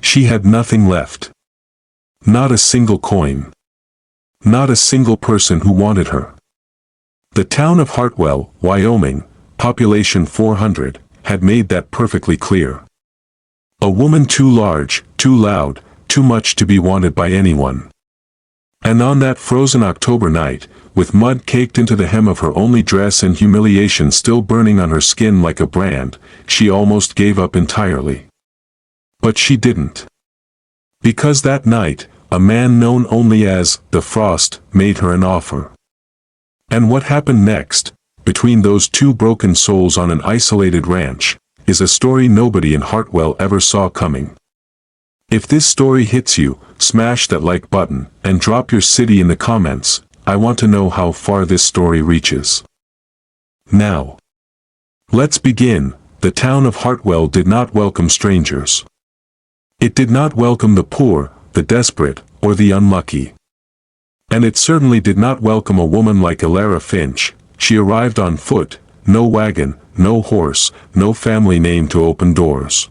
She had nothing left. Not a single coin. Not a single person who wanted her. The town of Hartwell, Wyoming, population 400, had made that perfectly clear. A woman too large, too loud, too much to be wanted by anyone. And on that frozen October night, with mud caked into the hem of her only dress and humiliation still burning on her skin like a brand, she almost gave up entirely. But she didn't. Because that night, a man known only as the Frost made her an offer. And what happened next, between those two broken souls on an isolated ranch, is a story nobody in Hartwell ever saw coming. If this story hits you, smash that like button, and drop your city in the comments. I want to know how far this story reaches. Now, let's begin. The town of Hartwell did not welcome strangers. It did not welcome the poor, the desperate, or the unlucky. And it certainly did not welcome a woman like Elara Finch. She arrived on foot, no wagon, no horse, no family name to open doors.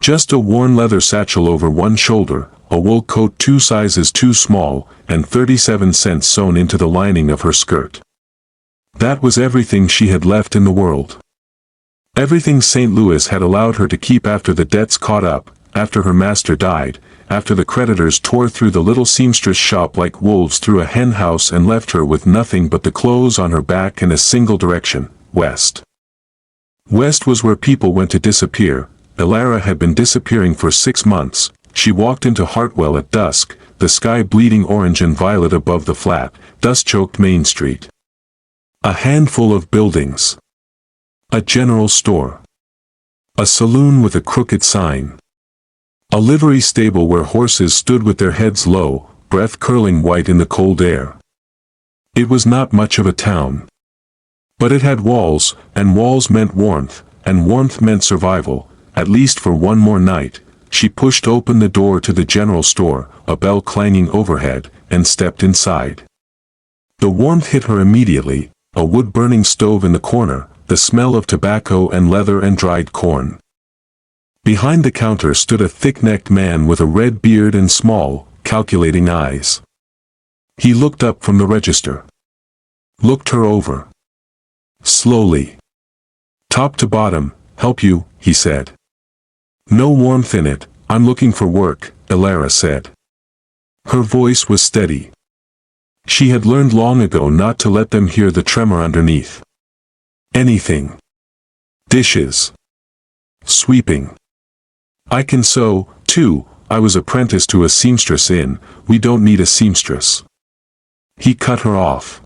Just a worn leather satchel over one shoulder, a wool coat 2 sizes too small, and 37 cents sewn into the lining of her skirt. That was everything she had left in the world. Everything St. Louis had allowed her to keep after the debts caught up, after her master died, after the creditors tore through the little seamstress shop like wolves through a hen house and left her with nothing but the clothes on her back in a single direction, west. West was where people went to disappear. Elara had been disappearing for 6 months. She walked into Hartwell at dusk, the sky bleeding orange and violet above the flat, dust-choked Main Street. A handful of buildings. A general store. A saloon with a crooked sign. A livery stable where horses stood with their heads low, breath curling white in the cold air. It was not much of a town. But it had walls, and walls meant warmth, and warmth meant survival, at least for one more night. She pushed open the door to the general store, a bell clanging overhead, and stepped inside. The warmth hit her immediately, a wood-burning stove in the corner, the smell of tobacco and leather and dried corn. Behind the counter stood a thick-necked man with a red beard and small, calculating eyes. He looked up from the register. Looked her over. Slowly. Top to bottom. "Help you," he said. "No warmth in it. I'm looking for work," Elara said. Her voice was steady. She had learned long ago not to let them hear the tremor underneath. "Anything. Dishes. Sweeping. I can sew, too. I was apprenticed to a seamstress in. We don't need a seamstress." He cut her off.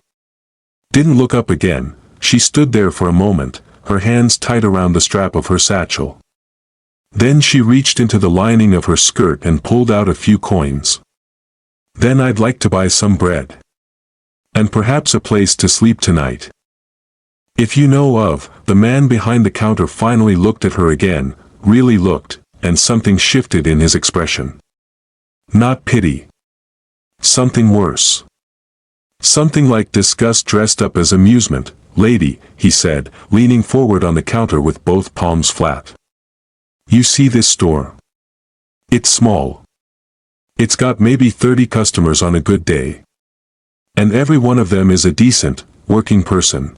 Didn't look up again. She stood there for a moment, her hands tight around the strap of her satchel. Then she reached into the lining of her skirt and pulled out a few coins. "Then I'd like to buy some bread. And perhaps a place to sleep tonight. If you know of." The man behind the counter finally looked at her again, really looked, and something shifted in his expression. Not pity. Something worse. Something like disgust dressed up as amusement. "Lady," he said, leaning forward on the counter with both palms flat. "You see this store? It's small. It's got maybe 30 customers on a good day. And every one of them is a decent, working person."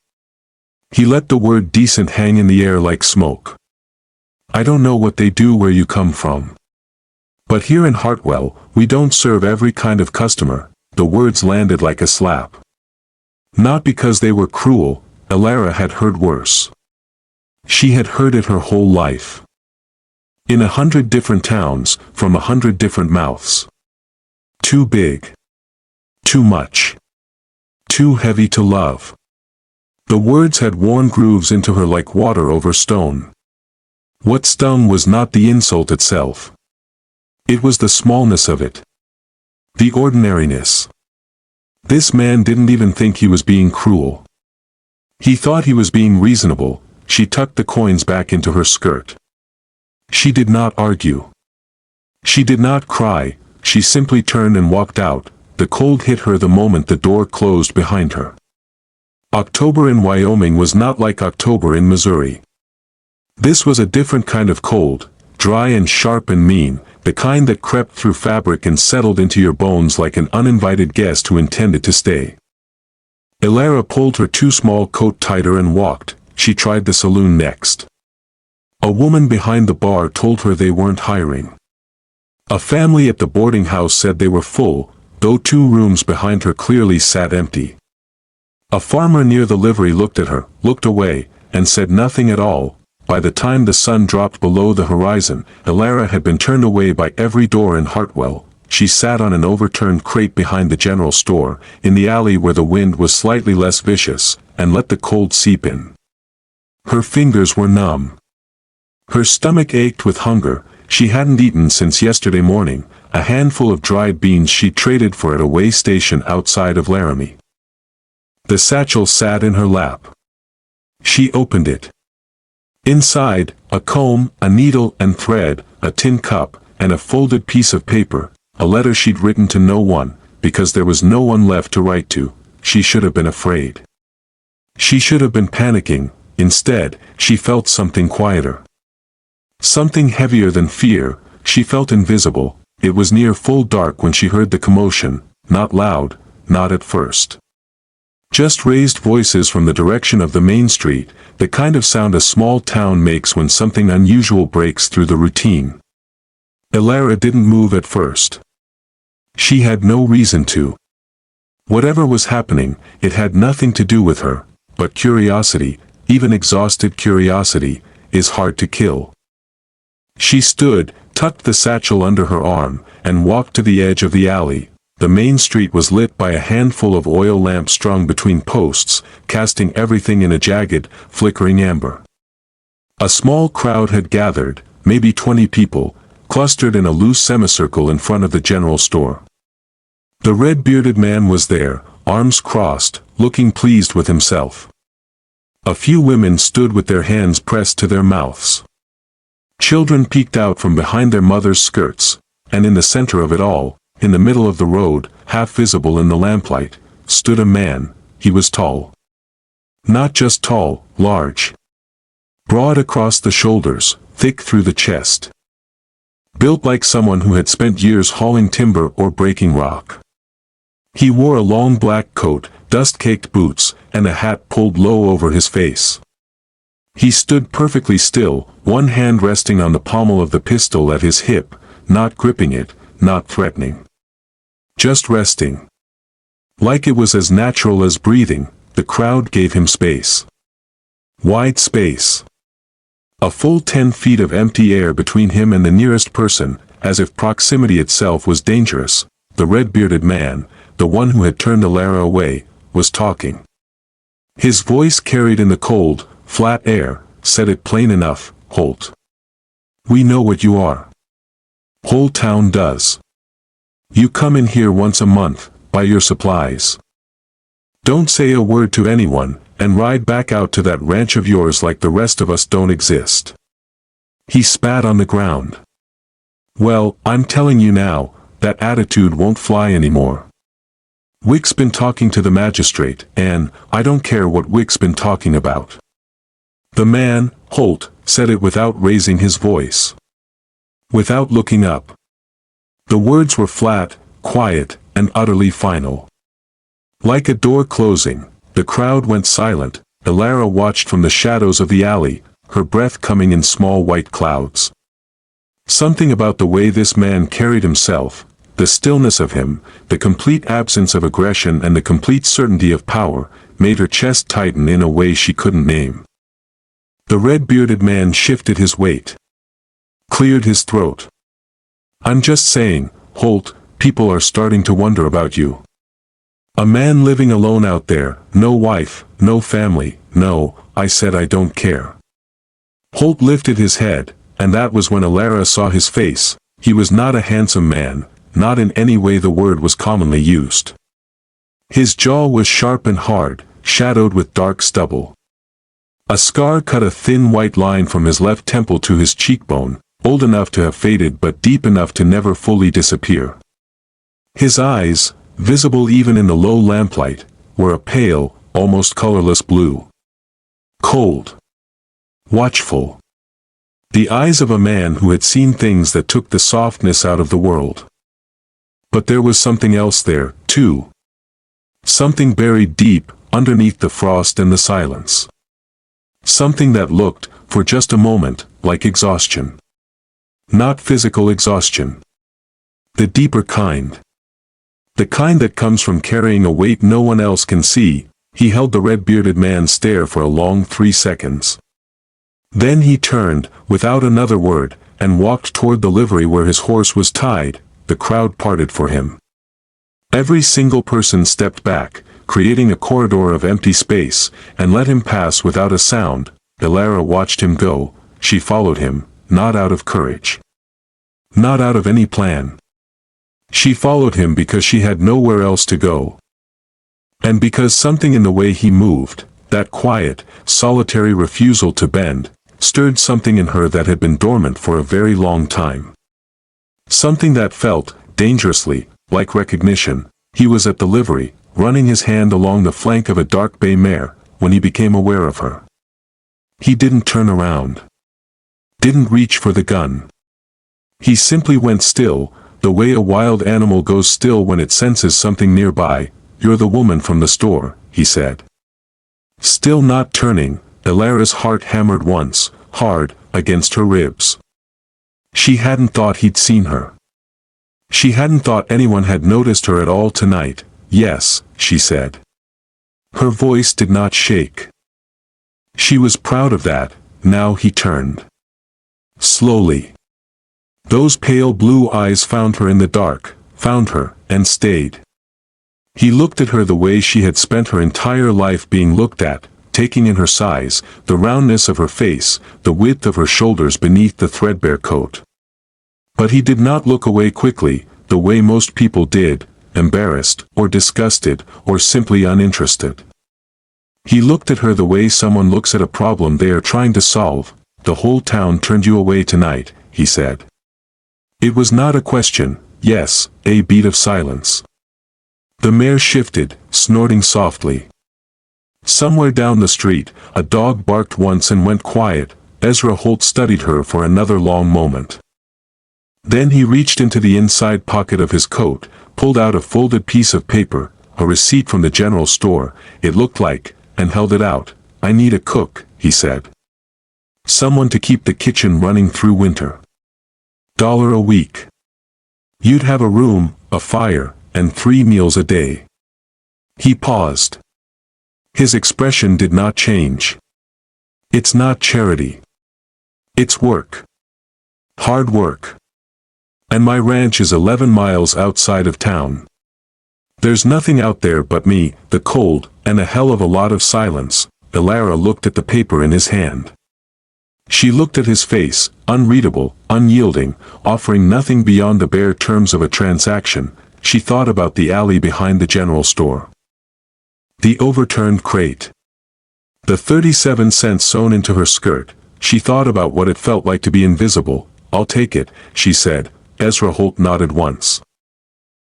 He let the word decent hang in the air like smoke. "I don't know what they do where you come from. But here in Hartwell, we don't serve every kind of customer." The words landed like a slap. Not because they were cruel. Elara had heard worse. She had heard it her whole life. In 100 different towns, from 100 different mouths. Too big. Too much. Too heavy to love. The words had worn grooves into her like water over stone. What stung was not the insult itself. It was the smallness of it. The ordinariness. This man didn't even think he was being cruel. He thought he was being reasonable. She tucked the coins back into her skirt. She did not argue. She did not cry. She simply turned and walked out. The cold hit her the moment the door closed behind her. October in Wyoming was not like October in Missouri. This was a different kind of cold, dry and sharp and mean, the kind that crept through fabric and settled into your bones like an uninvited guest who intended to stay. Elara pulled her too small coat tighter and walked. She tried the saloon next. A woman behind the bar told her they weren't hiring. A family at the boarding house said they were full, though 2 rooms behind her clearly sat empty. A farmer near the livery looked at her, looked away, and said nothing at all. By the time the sun dropped below the horizon, Elara had been turned away by every door in Hartwell. She sat on an overturned crate behind the general store, in the alley where the wind was slightly less vicious, and let the cold seep in. Her fingers were numb. Her stomach ached with hunger. She hadn't eaten since yesterday morning, a handful of dried beans she'd traded for at a way station outside of Laramie. The satchel sat in her lap. She opened it. Inside, a comb, a needle and thread, a tin cup, and a folded piece of paper, a letter she'd written to no one, because there was no one left to write to. She should have been afraid. She should have been panicking. Instead, she felt something quieter. Something heavier than fear. She felt invisible. It was near full dark when she heard the commotion, not loud, not at first. Just raised voices from the direction of the main street, the kind of sound a small town makes when something unusual breaks through the routine. Elara didn't move at first. She had no reason to. Whatever was happening, it had nothing to do with her, but curiosity, even exhausted curiosity, is hard to kill. She stood, tucked the satchel under her arm, and walked to the edge of the alley. The main street was lit by a handful of oil lamps strung between posts, casting everything in a jagged, flickering amber. A small crowd had gathered, maybe 20 people, clustered in a loose semicircle in front of the general store. The red-bearded man was there, arms crossed, looking pleased with himself. A few women stood with their hands pressed to their mouths. Children peeked out from behind their mothers' skirts, and in the center of it all, in the middle of the road, half visible in the lamplight, stood a man. He was tall. Not just tall, large. Broad across the shoulders, thick through the chest. Built like someone who had spent years hauling timber or breaking rock. He wore a long black coat, dust-caked boots, and a hat pulled low over his face. He stood perfectly still, one hand resting on the pommel of the pistol at his hip, not gripping it, not threatening. Just resting. Like it was as natural as breathing. The crowd gave him space. Wide space. A full 10 feet of empty air between him and the nearest person, as if proximity itself was dangerous. The red-bearded man, the one who had turned Elara away, was talking. His voice carried in the cold, flat air, said it plain enough, Holt. We know what you are. Whole town does. You come in here once a month, buy your supplies. Don't say a word to anyone, and ride back out to that ranch of yours like the rest of us don't exist. He spat on the ground. Well, I'm telling you now, that attitude won't fly anymore. Wick's been talking to the magistrate, and I don't care what Wick's been talking about. The man, Holt, said it without raising his voice. Without looking up. The words were flat, quiet, and utterly final. Like a door closing, the crowd went silent. Elara watched from the shadows of the alley, her breath coming in small white clouds. Something about the way this man carried himself, the stillness of him, the complete absence of aggression and the complete certainty of power, made her chest tighten in a way she couldn't name. The red-bearded man shifted his weight. Cleared his throat. I'm just saying, Holt, people are starting to wonder about you. A man living alone out there, no wife, no family, no, I said I don't care. Holt lifted his head, and that was when Elara saw his face. He was not a handsome man, not in any way the word was commonly used. His jaw was sharp and hard, shadowed with dark stubble. A scar cut a thin white line from his left temple to his cheekbone, old enough to have faded but deep enough to never fully disappear. His eyes, visible even in the low lamplight, were a pale, almost colorless blue. Cold. Watchful. The eyes of a man who had seen things that took the softness out of the world. But there was something else there, too. Something buried deep, underneath the frost and the silence. Something that looked, for just a moment, like exhaustion. Not physical exhaustion. The deeper kind. The kind that comes from carrying a weight no one else can see. He held the red-bearded man's stare for a long 3 seconds. Then he turned, without another word, and walked toward the livery where his horse was tied. The crowd parted for him. Every single person stepped back, creating a corridor of empty space, and let him pass without a sound. Elara watched him go. She followed him, not out of courage. Not out of any plan. She followed him because she had nowhere else to go. And because something in the way he moved, that quiet, solitary refusal to bend, stirred something in her that had been dormant for a very long time. Something that felt, dangerously, like recognition. He was at the livery, running his hand along the flank of a dark bay mare, when he became aware of her. He didn't turn around. Didn't reach for the gun. He simply went still, the way a wild animal goes still when it senses something nearby. "You're the woman from the store," he said. Still not turning, Elara's heart hammered once, hard, against her ribs. She hadn't thought he'd seen her. She hadn't thought anyone had noticed her at all tonight. "Yes," she said. Her voice did not shake. She was proud of that. Now he turned. Slowly. Those pale blue eyes found her in the dark, found her, and stayed. He looked at her the way she had spent her entire life being looked at, taking in her size, the roundness of her face, the width of her shoulders beneath the threadbare coat. But he did not look away quickly, the way most people did, embarrassed, or disgusted, or simply uninterested. He looked at her the way someone looks at a problem they are trying to solve. "The whole town turned you away tonight," he said. It was not a question, yes, a beat of silence. The mare shifted, snorting softly. Somewhere down the street, a dog barked once and went quiet. Ezra Holt studied her for another long moment. Then he reached into the inside pocket of his coat, pulled out a folded piece of paper, a receipt from the general store, it looked like, and held it out. "I need a cook," he said. "Someone to keep the kitchen running through winter. $1 a week. You'd have a room, a fire, and 3 meals a day." He paused. His expression did not change. "It's not charity. It's work. Hard work. And my ranch is 11 miles outside of town. There's nothing out there but me, the cold, and a hell of a lot of silence." Elara looked at the paper in his hand. She looked at his face, unreadable, unyielding, offering nothing beyond the bare terms of a transaction. She thought about the alley behind the general store. The overturned crate. The 37 cents sewn into her skirt. She thought about what it felt like to be invisible. "I'll take it," she said. Ezra Holt nodded once.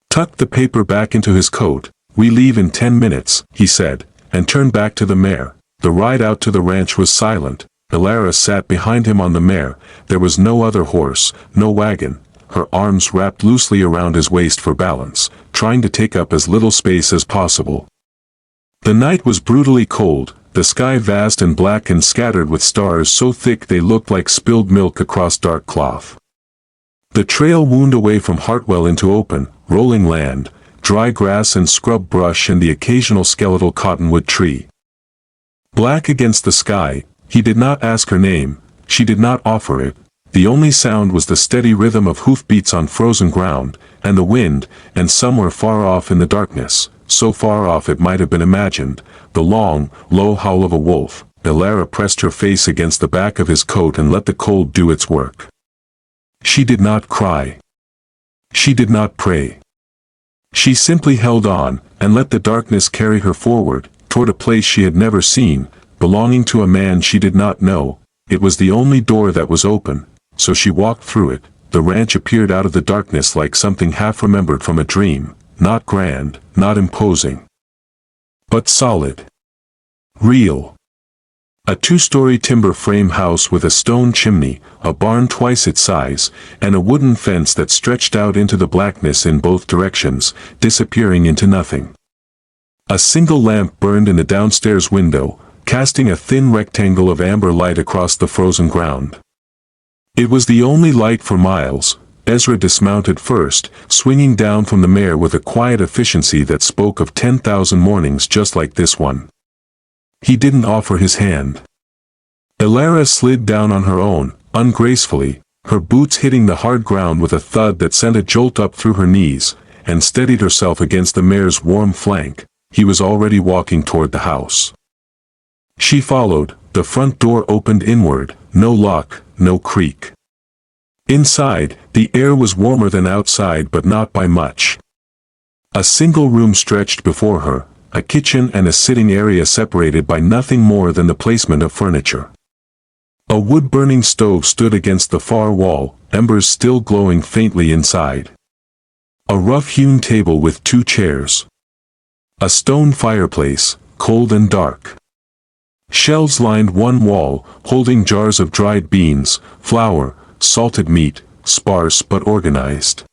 Tucked the paper back into his coat. "We leave in 10 minutes, he said, and turned back to the mare. The ride out to the ranch was silent. Elara sat behind him on the mare. There was no other horse, no wagon. Her arms wrapped loosely around his waist for balance, trying to take up as little space as possible. The night was brutally cold, the sky vast and black and scattered with stars so thick they looked like spilled milk across dark cloth. The trail wound away from Hartwell into open, rolling land, dry grass and scrub brush and the occasional skeletal cottonwood tree. Black against the sky. He did not ask her name, she did not offer it. The only sound was the steady rhythm of hoofbeats on frozen ground, and the wind, and somewhere far off in the darkness, so far off it might have been imagined, the long, low howl of a wolf. Elara pressed her face against the back of his coat and let the cold do its work. She did not cry. She did not pray. She simply held on, and let the darkness carry her forward, toward a place she had never seen, belonging to a man she did not know. It was the only door that was open, so she walked through it. The ranch appeared out of the darkness like something half-remembered from a dream, not grand, not imposing, but solid. Real. A two-story timber frame house with a stone chimney, a barn twice its size, and a wooden fence that stretched out into the blackness in both directions, disappearing into nothing. A single lamp burned in the downstairs window, casting a thin rectangle of amber light across the frozen ground. It was the only light for miles. Ezra dismounted first, swinging down from the mare with a quiet efficiency that spoke of 10,000 mornings just like this one. He didn't offer his hand. Elara slid down on her own, ungracefully, her boots hitting the hard ground with a thud that sent a jolt up through her knees, and steadied herself against the mare's warm flank. He was already walking toward the house. She followed. The front door opened inward, no lock, no creak. Inside, the air was warmer than outside but not by much. A single room stretched before her, a kitchen and a sitting area separated by nothing more than the placement of furniture. A wood-burning stove stood against the far wall, embers still glowing faintly inside. A rough-hewn table with two chairs. A stone fireplace, cold and dark. Shelves lined one wall, holding jars of dried beans, flour, salted meat, sparse but organized.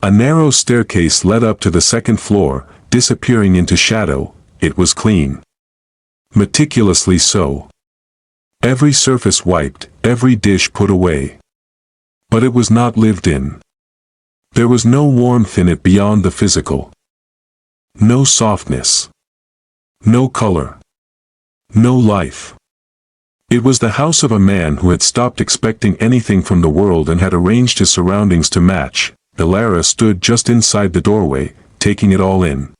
A narrow staircase led up to the second floor, disappearing into shadow. It was clean. Meticulously so. Every surface wiped, every dish put away. But it was not lived in. There was no warmth in it beyond the physical. No softness. No color. No life. It was the house of a man who had stopped expecting anything from the world and had arranged his surroundings to match. Elara stood just inside the doorway, taking it all in.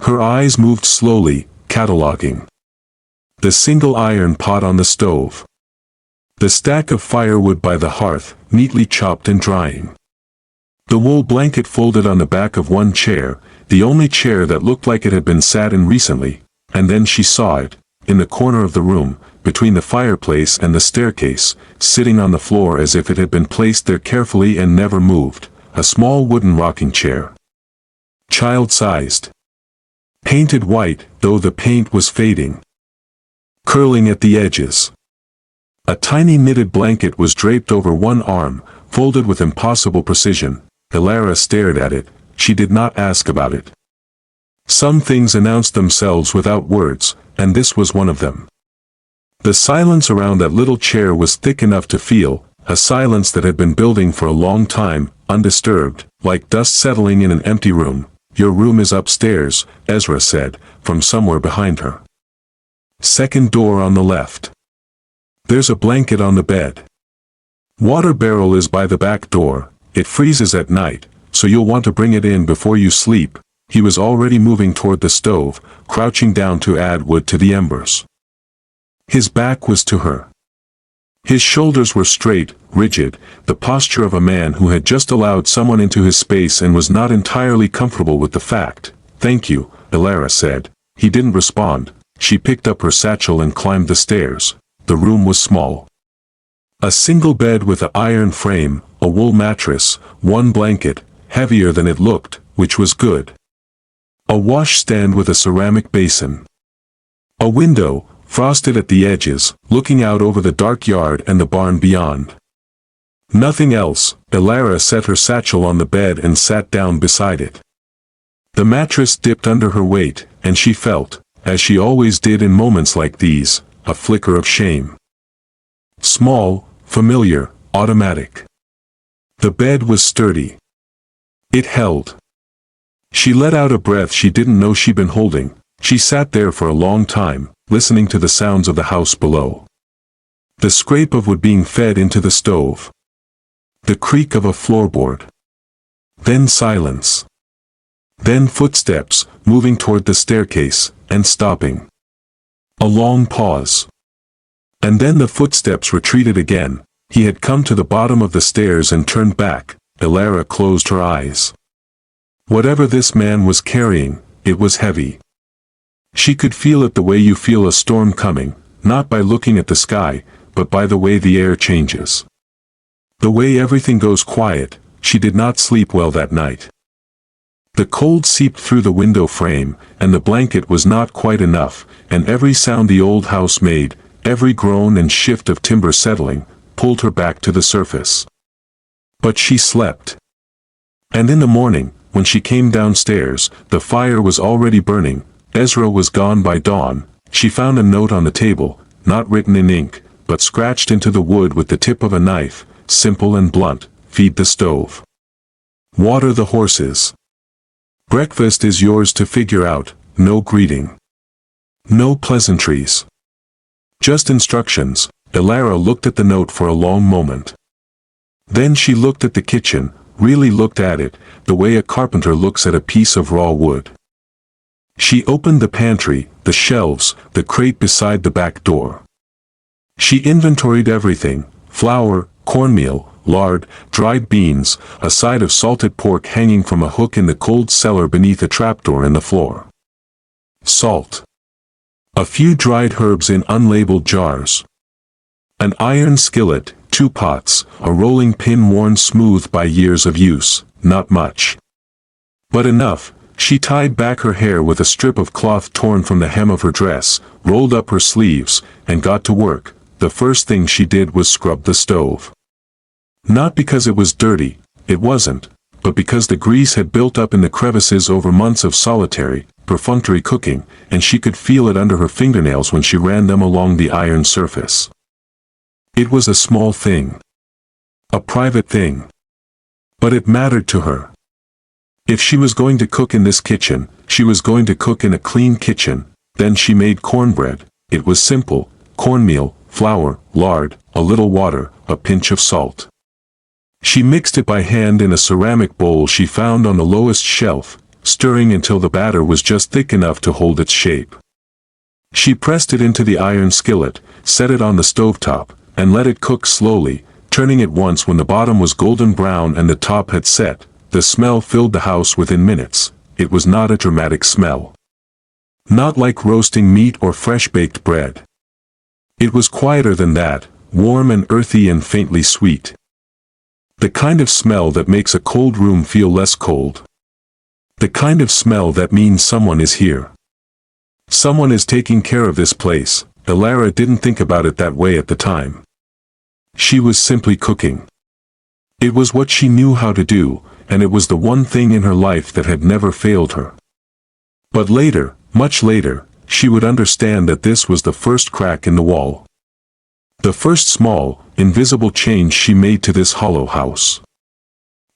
Her eyes moved slowly, cataloging. The single iron pot on the stove. The stack of firewood by the hearth, neatly chopped and drying. The wool blanket folded on the back of one chair, the only chair that looked like it had been sat in recently, and then she saw it, in the corner of the room, between the fireplace and the staircase, sitting on the floor as if it had been placed there carefully and never moved, a small wooden rocking chair. Child-sized. Painted white, though the paint was fading. Curling at the edges. A tiny knitted blanket was draped over one arm, folded with impossible precision. Elara stared at it. She did not ask about it. Some things announced themselves without words, and this was one of them. The silence around that little chair was thick enough to feel, a silence that had been building for a long time, undisturbed, like dust settling in an empty room. "Your room is upstairs," Ezra said, from somewhere behind her. "Second door on the left. There's a blanket on the bed. Water barrel is by the back door. It freezes at night, so you'll want to bring it in before you sleep." He was already moving toward the stove, crouching down to add wood to the embers. His back was to her. His shoulders were straight, rigid, the posture of a man who had just allowed someone into his space and was not entirely comfortable with the fact. "Thank you," Elara said. He didn't respond. She picked up her satchel and climbed the stairs. The room was small. A single bed with an iron frame, a wool mattress, one blanket, heavier than it looked, which was good. A washstand with a ceramic basin. A window, frosted at the edges, looking out over the dark yard and the barn beyond. Nothing else. Elara set her satchel on the bed and sat down beside it. The mattress dipped under her weight, and she felt, as she always did in moments like these, a flicker of shame. Small, familiar, automatic. The bed was sturdy. It held. She let out a breath she didn't know she'd been holding. She sat there for a long time, listening to the sounds of the house below. The scrape of wood being fed into the stove. The creak of a floorboard. Then silence. Then footsteps, moving toward the staircase, and stopping. A long pause. And then the footsteps retreated again. He had come to the bottom of the stairs and turned back. Elara closed her eyes. Whatever this man was carrying, it was heavy. She could feel it the way you feel a storm coming, not by looking at the sky, but by the way the air changes. The way everything goes quiet. She did not sleep well that night. The cold seeped through the window frame, and the blanket was not quite enough, and every sound the old house made, every groan and shift of timber settling, pulled her back to the surface. But she slept. And in the morning, when she came downstairs, the fire was already burning. Ezra was gone by dawn. She found a note on the table, not written in ink, but scratched into the wood with the tip of a knife, simple and blunt: feed the stove. Water the horses. Breakfast is yours to figure out, no greeting. No pleasantries. Just instructions. Elara looked at the note for a long moment. Then she looked at the kitchen, really looked at it, the way a carpenter looks at a piece of raw wood. She opened the pantry, the shelves, the crate beside the back door. She inventoried everything: flour, cornmeal, lard, dried beans, a side of salted pork hanging from a hook in the cold cellar beneath a trapdoor in the floor. Salt. A few dried herbs in unlabeled jars. An iron skillet, 2 pots, a rolling pin worn smooth by years of use, not much. But enough. She tied back her hair with a strip of cloth torn from the hem of her dress, rolled up her sleeves, and got to work. The first thing she did was scrub the stove. Not because it was dirty, it wasn't, but because the grease had built up in the crevices over months of solitary, perfunctory cooking, and she could feel it under her fingernails when she ran them along the iron surface. It was a small thing. A private thing. But it mattered to her. If she was going to cook in this kitchen, she was going to cook in a clean kitchen. Then she made cornbread. It was simple: cornmeal, flour, lard, a little water, a pinch of salt. She mixed it by hand in a ceramic bowl she found on the lowest shelf, stirring until the batter was just thick enough to hold its shape. She pressed it into the iron skillet, set it on the stovetop, and let it cook slowly, turning it once when the bottom was golden brown and the top had set. The smell filled the house within minutes. It was not a dramatic smell. Not like roasting meat or fresh-baked bread. It was quieter than that, warm and earthy and faintly sweet. The kind of smell that makes a cold room feel less cold. The kind of smell that means someone is here. Someone is taking care of this place. Elara didn't think about it that way at the time. She was simply cooking. It was what she knew how to do, and it was the one thing in her life that had never failed her. But later, much later, she would understand that this was the first crack in the wall. The first small, invisible change she made to this hollow house.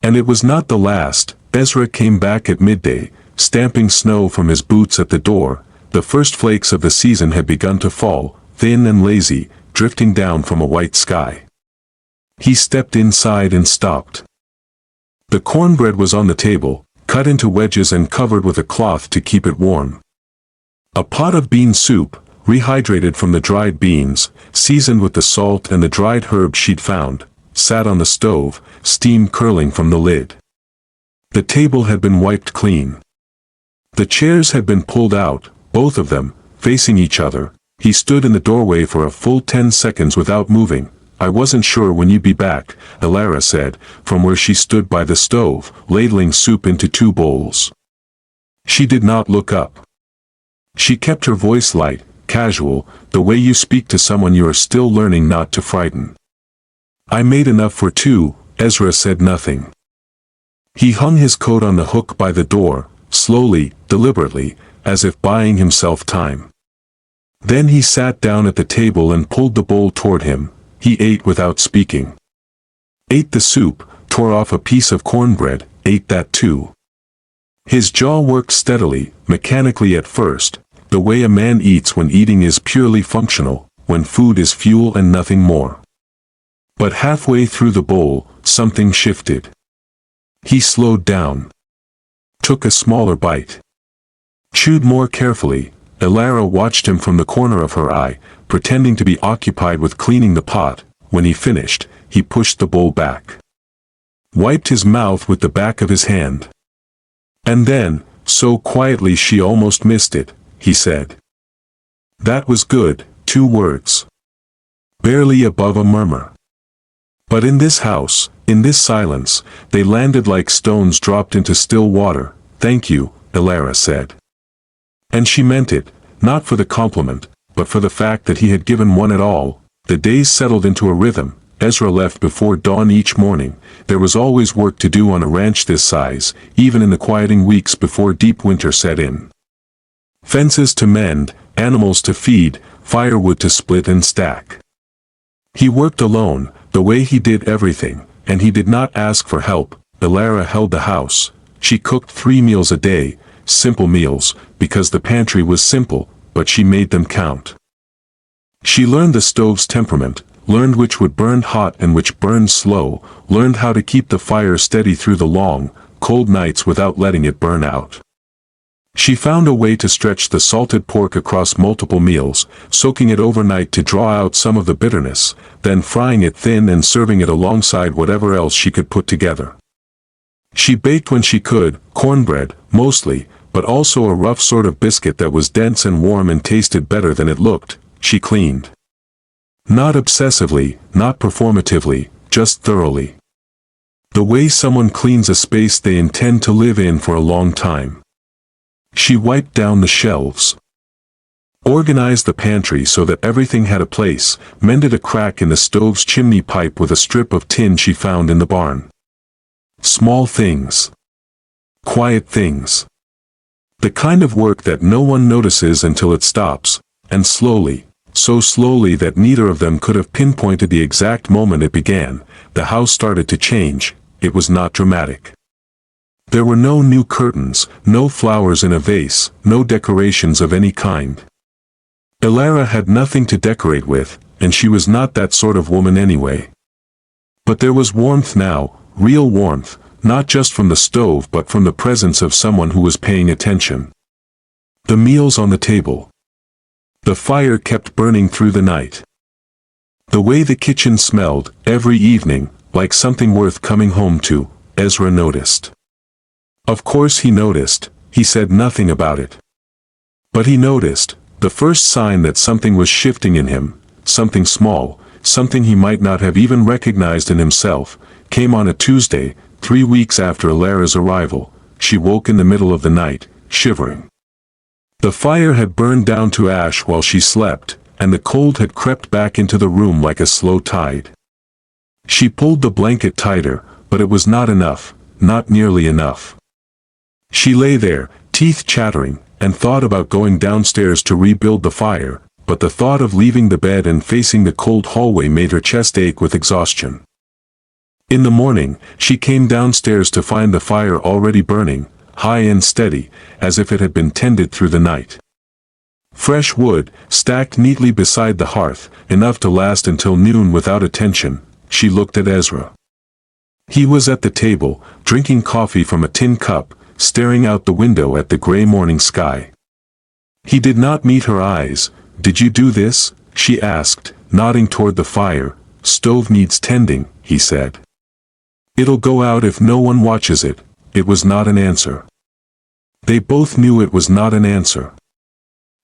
And it was not the last. Ezra came back at midday, stamping snow from his boots at the door. The first flakes of the season had begun to fall, thin and lazy, drifting down from a white sky. He stepped inside and stopped. The cornbread was on the table, cut into wedges and covered with a cloth to keep it warm. A pot of bean soup, rehydrated from the dried beans, seasoned with the salt and the dried herbs she'd found, sat on the stove, steam curling from the lid. The table had been wiped clean. The chairs had been pulled out, both of them, facing each other. He stood in the doorway for a full 10 seconds without moving. "I wasn't sure when you'd be back," Elara said, from where she stood by the stove, ladling soup into 2 bowls. She did not look up. She kept her voice light, casual, the way you speak to someone you are still learning not to frighten. "I made enough for 2, Ezra said nothing. He hung his coat on the hook by the door, slowly, deliberately, as if buying himself time. Then he sat down at the table and pulled the bowl toward him. He ate without speaking. Ate the soup, tore off a piece of cornbread, ate that too. His jaw worked steadily, mechanically at first, the way a man eats when eating is purely functional, when food is fuel and nothing more. But halfway through the bowl, something shifted. He slowed down. Took a smaller bite. Chewed more carefully. Elara watched him from the corner of her eye, pretending to be occupied with cleaning the pot. When he finished, he pushed the bowl back. Wiped his mouth with the back of his hand. And then, so quietly she almost missed it, he said. That was good, 2 words. Barely above a murmur. But in this house, in this silence, they landed like stones dropped into still water. "Thank you," Elara said. And she meant it, not for the compliment, but for the fact that he had given one at all. The days settled into a rhythm. Ezra left before dawn each morning. There was always work to do on a ranch this size, even in the quieting weeks before deep winter set in. Fences to mend, animals to feed, firewood to split and stack. He worked alone, the way he did everything, and he did not ask for help. Elara held the house. She cooked 3 meals a day, simple meals, because the pantry was simple, but she made them count. She learned the stove's temperament, learned which would burn hot and which burned slow, learned how to keep the fire steady through the long, cold nights without letting it burn out. She found a way to stretch the salted pork across multiple meals, soaking it overnight to draw out some of the bitterness, then frying it thin and serving it alongside whatever else she could put together. She baked when she could, cornbread, mostly, but also a rough sort of biscuit that was dense and warm and tasted better than it looked. She cleaned. Not obsessively, not performatively, just thoroughly. The way someone cleans a space they intend to live in for a long time. She wiped down the shelves, organized the pantry so that everything had a place, mended a crack in the stove's chimney pipe with a strip of tin she found in the barn. Small things. Quiet things. The kind of work that no one notices until it stops, and slowly, so slowly that neither of them could have pinpointed the exact moment it began, the house started to change. It was not dramatic. There were no new curtains, no flowers in a vase, no decorations of any kind. Elara had nothing to decorate with, and she was not that sort of woman anyway. But there was warmth now, real warmth, not just from the stove but from the presence of someone who was paying attention. The meals on the table. The fire kept burning through the night. The way the kitchen smelled, every evening, like something worth coming home to, Ezra noticed. Of course he noticed, he said nothing about it. But he noticed, the first sign that something was shifting in him, something small, something he might not have even recognized in himself, came on a Tuesday, 3 weeks after Elara's arrival. She woke in the middle of the night, shivering. The fire had burned down to ash while she slept, and the cold had crept back into the room like a slow tide. She pulled the blanket tighter, but it was not enough, not nearly enough. She lay there, teeth chattering, and thought about going downstairs to rebuild the fire, but the thought of leaving the bed and facing the cold hallway made her chest ache with exhaustion. In the morning, she came downstairs to find the fire already burning, high and steady, as if it had been tended through the night. Fresh wood, stacked neatly beside the hearth, enough to last until noon without attention. She looked at Ezra. He was at the table, drinking coffee from a tin cup, staring out the window at the gray morning sky. He did not meet her eyes. "Did you do this?" she asked, nodding toward the fire. "Stove needs tending," he said. "It'll go out if no one watches it." It was not an answer. They both knew it was not an answer.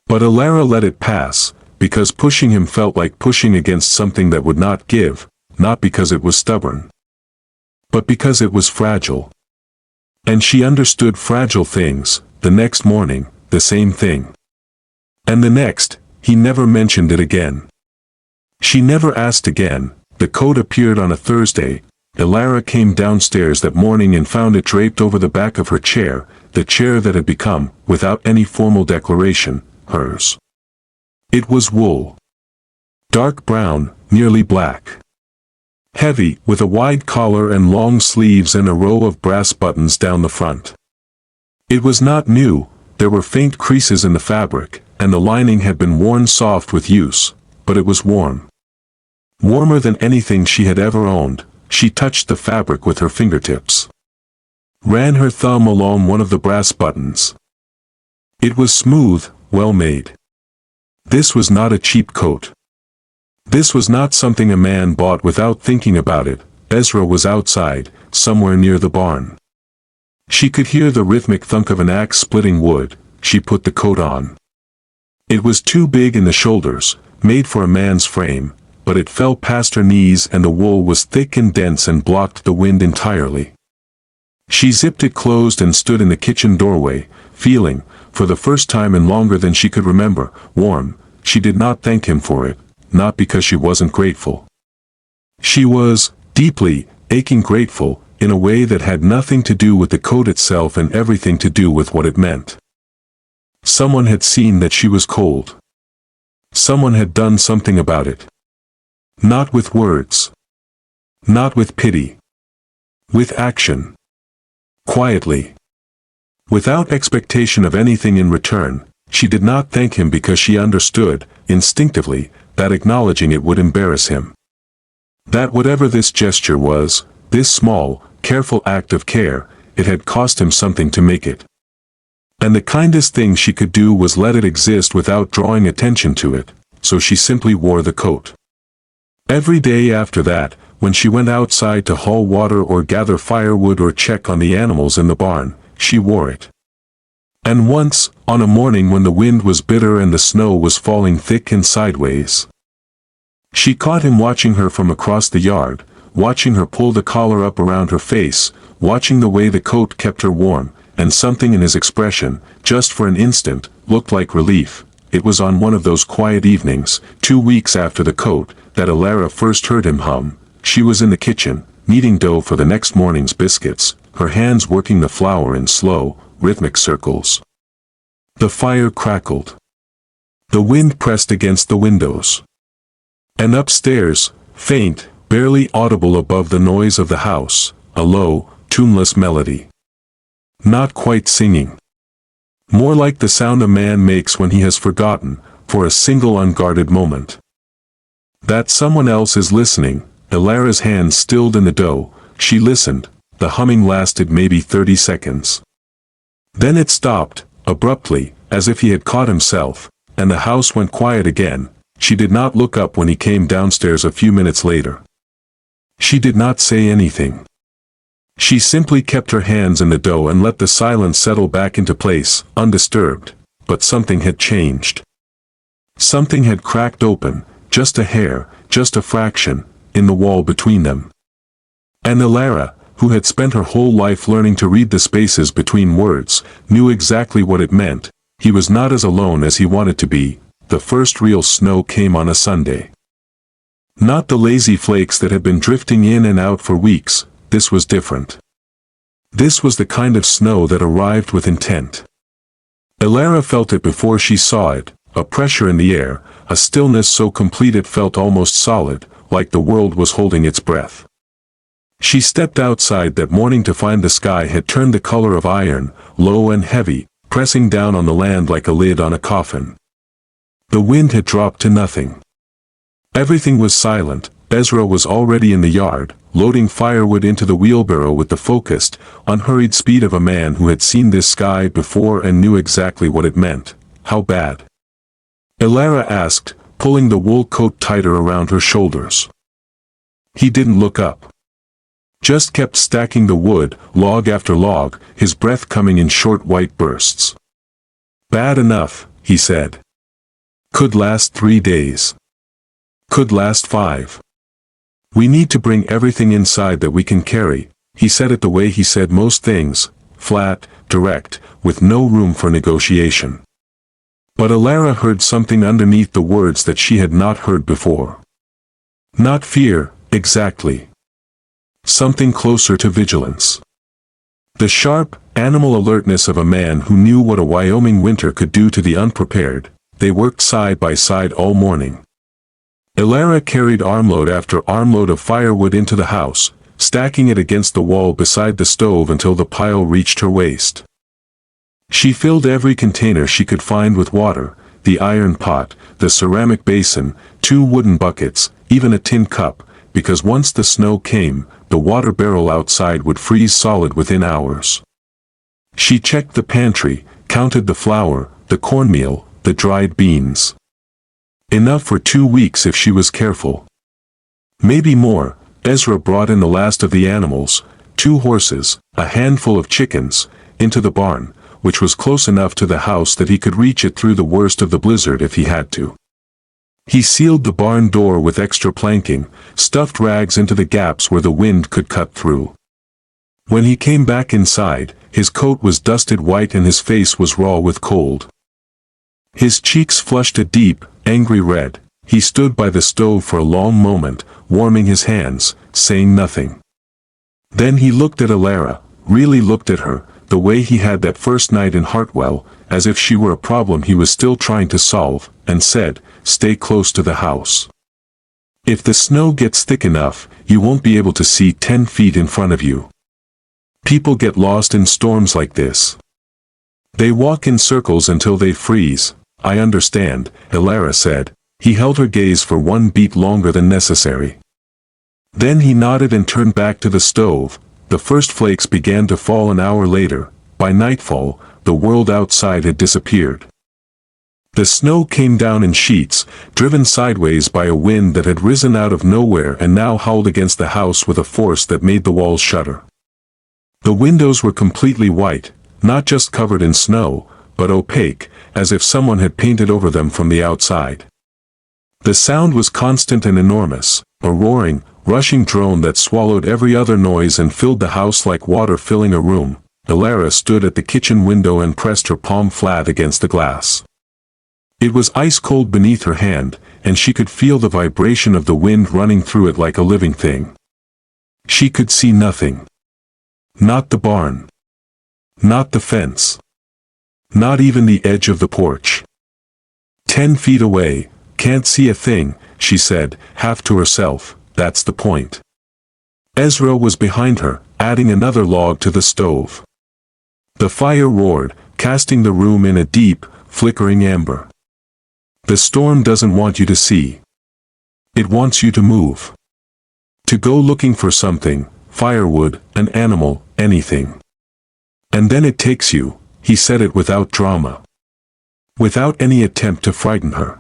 But Elara let it pass, because pushing him felt like pushing against something that would not give, not because it was stubborn, but because it was fragile. And she understood fragile things. The next morning, the same thing. And the next, he never mentioned it again. She never asked again. The coat appeared on a Thursday. Elara came downstairs that morning and found it draped over the back of her chair, the chair that had become, without any formal declaration, hers. It was wool. Dark brown, nearly black. Heavy, with a wide collar and long sleeves and a row of brass buttons down the front. It was not new. There were faint creases in the fabric, and the lining had been worn soft with use, but it was warm. Warmer than anything she had ever owned. She touched the fabric with her fingertips. Ran her thumb along one of the brass buttons. It was smooth, well made. This was not a cheap coat. This was not something a man bought without thinking about it. Ezra was outside, somewhere near the barn. She could hear the rhythmic thunk of an axe splitting wood. She put the coat on. It was too big in the shoulders, made for a man's frame, but it fell past her knees and the wool was thick and dense and blocked the wind entirely. She zipped it closed and stood in the kitchen doorway, feeling, for the first time in longer than she could remember, warm. She did not thank him for it, not because she wasn't grateful. She was, deeply, aching grateful, in a way that had nothing to do with the coat itself and everything to do with what it meant. Someone had seen that she was cold. Someone had done something about it. Not with words. Not with pity. With action. Quietly. Without expectation of anything in return, she did not thank him because she understood, instinctively, that acknowledging it would embarrass him. That whatever this gesture was, this small, careful act of care, it had cost him something to make it. And the kindest thing she could do was let it exist without drawing attention to it, so she simply wore the coat. Every day after that, when she went outside to haul water or gather firewood or check on the animals in the barn, she wore it. And once, on a morning when the wind was bitter and the snow was falling thick and sideways, she caught him watching her from across the yard, watching her pull the collar up around her face, watching the way the coat kept her warm, and something in his expression, just for an instant, looked like relief. It was on one of those quiet evenings, 2 weeks after the coat, that Alara first heard him hum. She was in the kitchen, kneading dough for the next morning's biscuits, her hands working the flour in slow, rhythmic circles. The fire crackled. The wind pressed against the windows. And upstairs, faint, barely audible above the noise of the house, a low, tuneless melody. Not quite singing. More like the sound a man makes when he has forgotten, for a single unguarded moment, that someone else is listening. Alara's hands stilled in the dough. She listened. The humming lasted maybe 30 seconds. Then it stopped, abruptly, as if he had caught himself, and the house went quiet again. She did not look up when he came downstairs a few minutes later. She did not say anything. She simply kept her hands in the dough and let the silence settle back into place, undisturbed. But something had changed. Something had cracked open, just a hair, just a fraction, in the wall between them. And Alara, who had spent her whole life learning to read the spaces between words, knew exactly what it meant. He was not as alone as he wanted to be. The first real snow came on a Sunday. Not the lazy flakes that had been drifting in and out for weeks. This was different. This was the kind of snow that arrived with intent. Alara felt it before she saw it, a pressure in the air, a stillness so complete it felt almost solid, like the world was holding its breath. She stepped outside that morning to find the sky had turned the color of iron, low and heavy, pressing down on the land like a lid on a coffin. The wind had dropped to nothing. Everything was silent. Ezra was already in the yard, loading firewood into the wheelbarrow with the focused, unhurried speed of a man who had seen this sky before and knew exactly what it meant. How bad? Alara asked, pulling the wool coat tighter around her shoulders. He didn't look up. Just kept stacking the wood, log after log, his breath coming in short white bursts. Bad enough, he said. Could last 3 days. Could last 5. We need to bring everything inside that we can carry. He said it the way he said most things, flat, direct, with no room for negotiation. But Alara heard something underneath the words that she had not heard before. Not fear, exactly. Something closer to vigilance. The sharp, animal alertness of a man who knew what a Wyoming winter could do to the unprepared. They worked side by side all morning. Alara carried armload after armload of firewood into the house, stacking it against the wall beside the stove until the pile reached her waist. She filled every container she could find with water, the iron pot, the ceramic basin, 2 wooden buckets, even a tin cup, because once the snow came, the water barrel outside would freeze solid within hours. She checked the pantry, counted the flour, the cornmeal, the dried beans. Enough for 2 weeks if she was careful. Maybe more. Ezra brought in the last of the animals, 2 horses, a handful of chickens, into the barn, which was close enough to the house that he could reach it through the worst of the blizzard if he had to. He sealed the barn door with extra planking, stuffed rags into the gaps where the wind could cut through. When he came back inside, his coat was dusted white and his face was raw with cold. His cheeks flushed a deep, angry red. He stood by the stove for a long moment, warming his hands, saying nothing. Then he looked at Alara, really looked at her, the way he had that first night in Hartwell, as if she were a problem he was still trying to solve, and said, "Stay close to the house. If the snow gets thick enough, you won't be able to see 10 feet in front of you. People get lost in storms like this. They walk in circles until they freeze." "I understand," Alara said. He held her gaze for one beat longer than necessary. Then he nodded and turned back to the stove. The first flakes began to fall an hour later. By nightfall, the world outside had disappeared. The snow came down in sheets, driven sideways by a wind that had risen out of nowhere and now howled against the house with a force that made the walls shudder. The windows were completely white, not just covered in snow, but opaque, as if someone had painted over them from the outside. The sound was constant and enormous, a roaring, rushing drone that swallowed every other noise and filled the house like water filling a room. Alara stood at the kitchen window and pressed her palm flat against the glass. It was ice-cold beneath her hand, and she could feel the vibration of the wind running through it like a living thing. She could see nothing. Not the barn. Not the fence. Not even the edge of the porch. 10 feet away, "Can't see a thing," she said, half to herself. "That's the point." Ezra was behind her, adding another log to the stove. The fire roared, casting the room in a deep, flickering amber. "The storm doesn't want you to see. It wants you to move. To go looking for something, firewood, an animal, anything. And then it takes you." He said it without drama. Without any attempt to frighten her.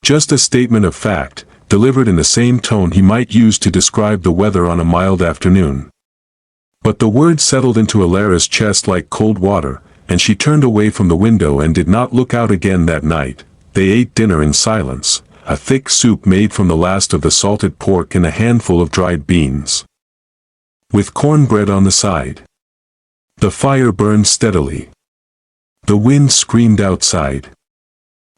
Just a statement of fact, delivered in the same tone he might use to describe the weather on a mild afternoon. But the words settled into Alara's chest like cold water, and she turned away from the window and did not look out again that night. They ate dinner in silence, a thick soup made from the last of the salted pork and a handful of dried beans, with cornbread on the side. The fire burned steadily. The wind screamed outside.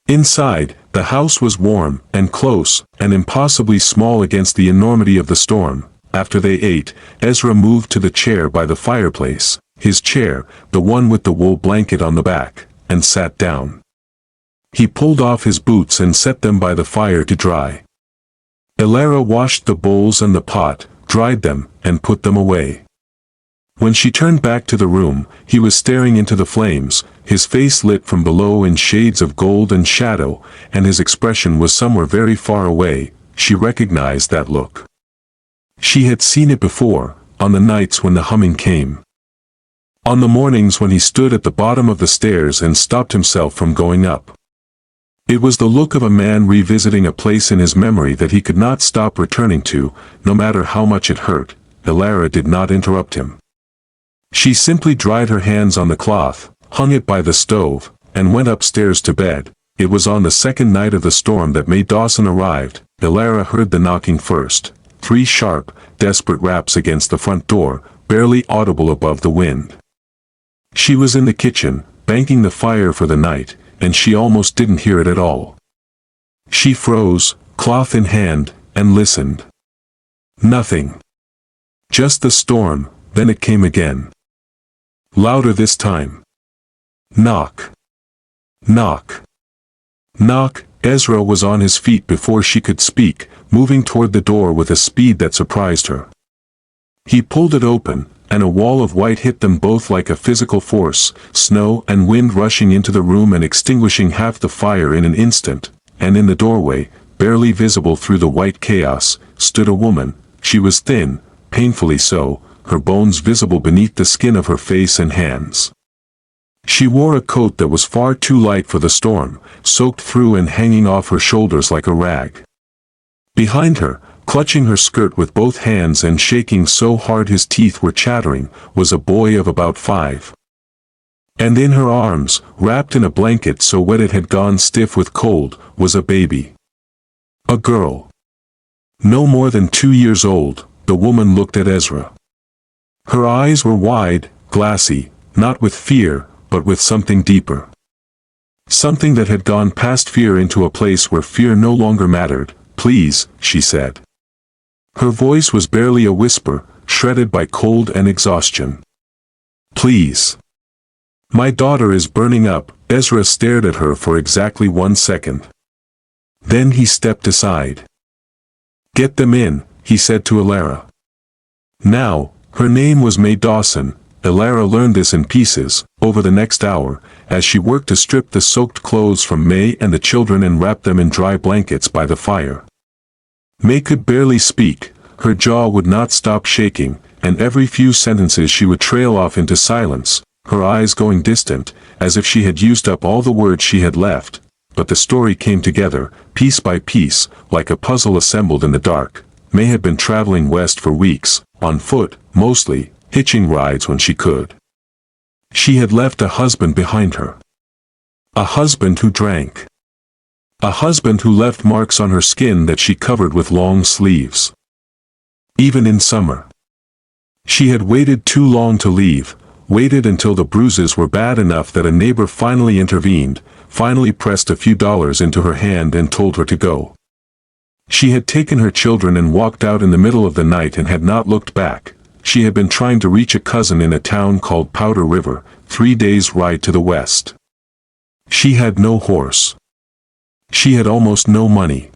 Inside, the house was warm, and close, and impossibly small against the enormity of the storm. After they ate, Ezra moved to the chair by the fireplace, his chair, the one with the wool blanket on the back, and sat down. He pulled off his boots and set them by the fire to dry. Alara washed the bowls and the pot, dried them, and put them away. When she turned back to the room, he was staring into the flames, his face lit from below in shades of gold and shadow, and his expression was somewhere very far away. She recognized that look. She had seen it before, on the nights when the humming came. On the mornings when he stood at the bottom of the stairs and stopped himself from going up. It was the look of a man revisiting a place in his memory that he could not stop returning to, no matter how much it hurt. Alara did not interrupt him. She simply dried her hands on the cloth, hung it by the stove, and went upstairs to bed. It was on the second night of the storm that May Dawson arrived. Alara heard the knocking first, 3 sharp, desperate raps against the front door, barely audible above the wind. She was in the kitchen, banking the fire for the night, and she almost didn't hear it at all. She froze, cloth in hand, and listened. Nothing. Just the storm. Then it came again. Louder this time. Knock. Knock. Knock. Ezra was on his feet before she could speak, moving toward the door with a speed that surprised her. He pulled it open, and a wall of white hit them both like a physical force, snow and wind rushing into the room and extinguishing half the fire in an instant, and in the doorway, barely visible through the white chaos, stood a woman. She was thin, painfully so, her bones visible beneath the skin of her face and hands. She wore a coat that was far too light for the storm, soaked through and hanging off her shoulders like a rag. Behind her, clutching her skirt with both hands and shaking so hard his teeth were chattering, was a boy of about 5. And in her arms, wrapped in a blanket so wet it had gone stiff with cold, was a baby. A girl. No more than 2 years old. The woman looked at Ezra. Her eyes were wide, glassy, not with fear, but with something deeper. Something that had gone past fear into a place where fear no longer mattered. "Please," she said. Her voice was barely a whisper, shredded by cold and exhaustion. "Please. My daughter is burning up." Ezra stared at her for exactly 1 second. Then he stepped aside. "Get them in," he said to Alara. Now, her name was May Dawson. Alara learned this in pieces, over the next hour, as she worked to strip the soaked clothes from May and the children and wrap them in dry blankets by the fire. May could barely speak, her jaw would not stop shaking, and every few sentences she would trail off into silence, her eyes going distant, as if she had used up all the words she had left. But the story came together, piece by piece, like a puzzle assembled in the dark. May had been traveling west for weeks, on foot, mostly, hitching rides when she could. She had left a husband behind her. A husband who drank. A husband who left marks on her skin that she covered with long sleeves. Even in summer. She had waited too long to leave, waited until the bruises were bad enough that a neighbor finally intervened, finally pressed a few dollars into her hand and told her to go. She had taken her children and walked out in the middle of the night and had not looked back. She had been trying to reach a cousin in a town called Powder River, 3 days' ride to the west. She had no horse. She had almost no money.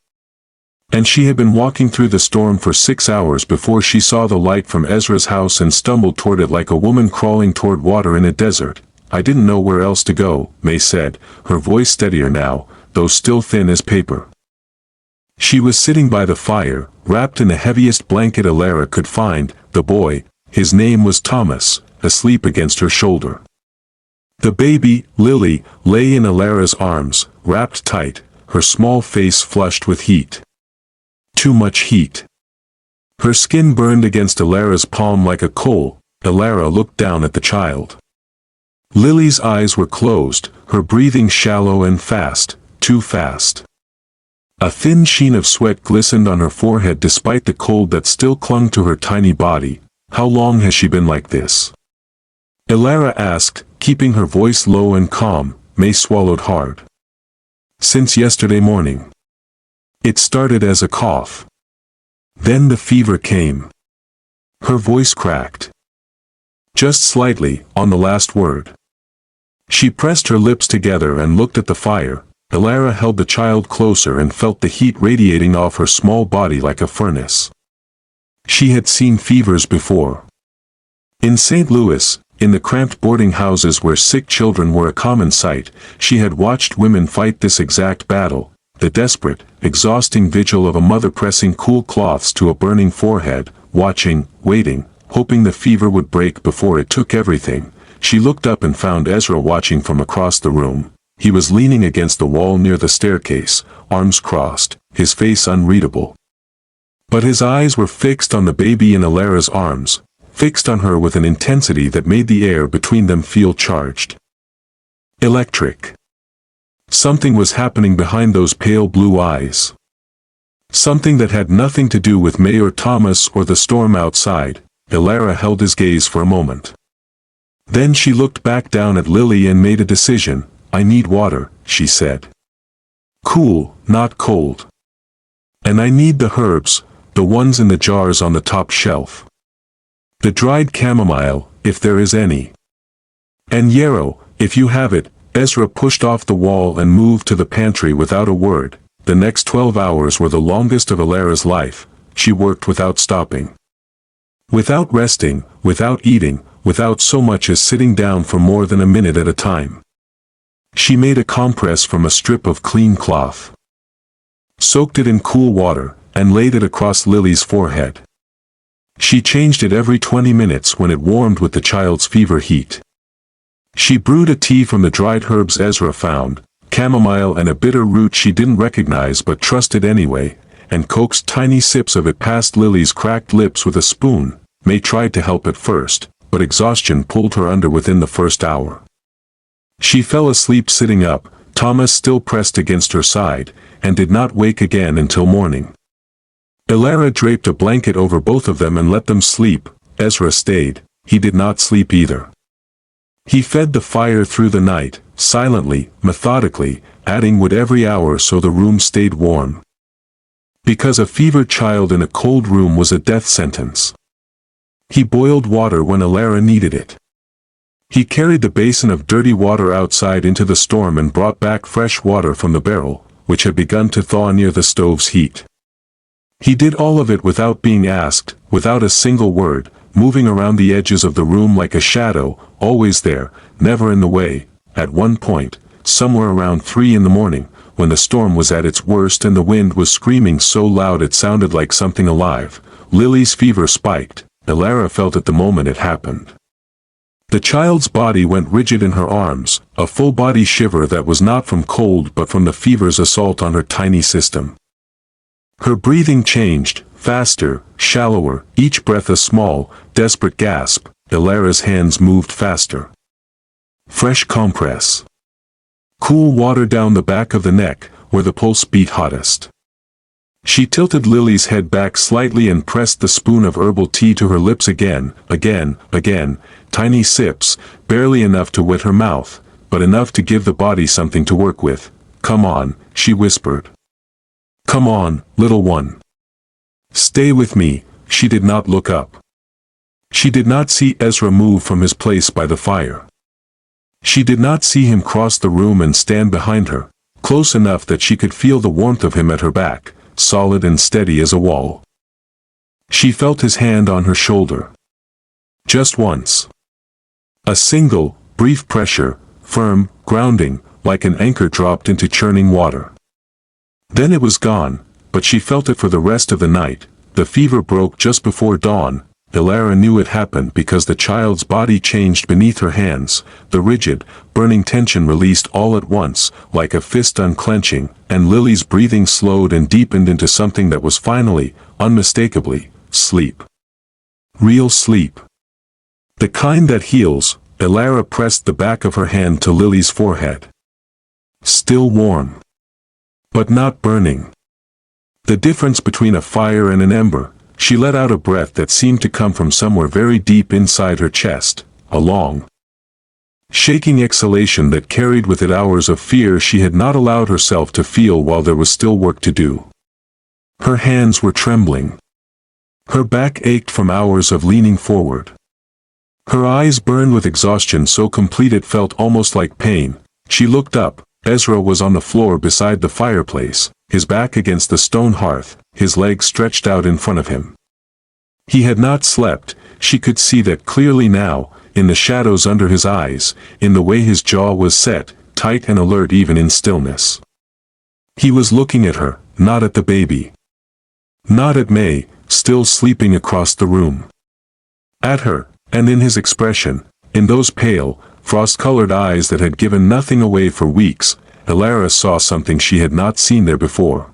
And she had been walking through the storm for 6 hours before she saw the light from Ezra's house and stumbled toward it like a woman crawling toward water in a desert. "I didn't know where else to go," May said, her voice steadier now, though still thin as paper. She was sitting by the fire, wrapped in the heaviest blanket Alara could find. The boy, his name was Thomas, asleep against her shoulder. The baby, Lily, lay in Alara's arms, wrapped tight, her small face flushed with heat. Too much heat. Her skin burned against Alara's palm like a coal. Alara looked down at the child. Lily's eyes were closed, her breathing shallow and fast, too fast. A thin sheen of sweat glistened on her forehead despite the cold that still clung to her tiny body. "How long has she been like this?" Alara asked, keeping her voice low and calm. May swallowed hard. "Since yesterday morning. It started as a cough. Then the fever came." Her voice cracked. Just slightly, on the last word. She pressed her lips together and looked at the fire. Alara held the child closer and felt the heat radiating off her small body like a furnace. She had seen fevers before. In St. Louis, in the cramped boarding houses where sick children were a common sight, she had watched women fight this exact battle, the desperate, exhausting vigil of a mother pressing cool cloths to a burning forehead, watching, waiting, hoping the fever would break before it took everything. She looked up and found Ezra watching from across the room. He was leaning against the wall near the staircase, arms crossed, his face unreadable. But his eyes were fixed on the baby in Alara's arms, fixed on her with an intensity that made the air between them feel charged. Electric. Something was happening behind those pale blue eyes. Something that had nothing to do with May or Thomas or the storm outside. Alara held his gaze for a moment. Then she looked back down at Lily and made a decision. "I need water," she said. "Cool, not cold. And I need the herbs, the ones in the jars on the top shelf. The dried chamomile, if there is any. And yarrow, if you have it." Ezra pushed off the wall and moved to the pantry without a word. The next 12 hours were the longest of Alara's life. She worked without stopping. Without resting, without eating, without so much as sitting down for more than a minute at a time. She made a compress from a strip of clean cloth, soaked it in cool water, and laid it across Lily's forehead. She changed it every 20 minutes when it warmed with the child's fever heat. She brewed a tea from the dried herbs Ezra found, chamomile and a bitter root she didn't recognize but trusted anyway, and coaxed tiny sips of it past Lily's cracked lips with a spoon. May tried to help at first, but exhaustion pulled her under within the first hour. She fell asleep sitting up, Thomas still pressed against her side, and did not wake again until morning. Alara draped a blanket over both of them and let them sleep. Ezra stayed, he did not sleep either. He fed the fire through the night, silently, methodically, adding wood every hour so the room stayed warm. Because a fevered child in a cold room was a death sentence. He boiled water when Alara needed it. He carried the basin of dirty water outside into the storm and brought back fresh water from the barrel, which had begun to thaw near the stove's heat. He did all of it without being asked, without a single word, moving around the edges of the room like a shadow, always there, never in the way. At one point, somewhere around 3 in the morning, when the storm was at its worst and the wind was screaming so loud it sounded like something alive, Lily's fever spiked. Alara felt it the moment it happened. The child's body went rigid in her arms, a full-body shiver that was not from cold but from the fever's assault on her tiny system. Her breathing changed, faster, shallower, each breath a small, desperate gasp. Alara's hands moved faster. Fresh compress. Cool water down the back of the neck, where the pulse beat hottest. She tilted Lily's head back slightly and pressed the spoon of herbal tea to her lips again, tiny sips, barely enough to wet her mouth, but enough to give the body something to work with. "Come on," she whispered. "Come on, little one. Stay with me." She did not look up. She did not see Ezra move from his place by the fire. She did not see him cross the room and stand behind her, close enough that she could feel the warmth of him at her back, solid and steady as a wall. She felt his hand on her shoulder. Just once. A single, brief pressure, firm, grounding, like an anchor dropped into churning water. Then it was gone, but she felt it for the rest of the night. The fever broke just before dawn. Alara knew it happened because the child's body changed beneath her hands, the rigid, burning tension released all at once, like a fist unclenching, and Lily's breathing slowed and deepened into something that was finally, unmistakably, sleep. Real sleep. The kind that heals. Alara pressed the back of her hand to Lily's forehead. Still warm. But not burning. The difference between a fire and an ember. She let out a breath that seemed to come from somewhere very deep inside her chest, a long, shaking exhalation that carried with it hours of fear she had not allowed herself to feel while there was still work to do. Her hands were trembling. Her back ached from hours of leaning forward. Her eyes burned with exhaustion so complete it felt almost like pain. She looked up. Ezra was on the floor beside the fireplace, his back against the stone hearth, his legs stretched out in front of him. He had not slept. She could see that clearly now, in the shadows under his eyes, in the way his jaw was set, tight and alert even in stillness. He was looking at her, not at the baby. Not at May, still sleeping across the room. At her, and in his expression, in those pale, frost-colored eyes that had given nothing away for weeks, Alara saw something she had not seen there before.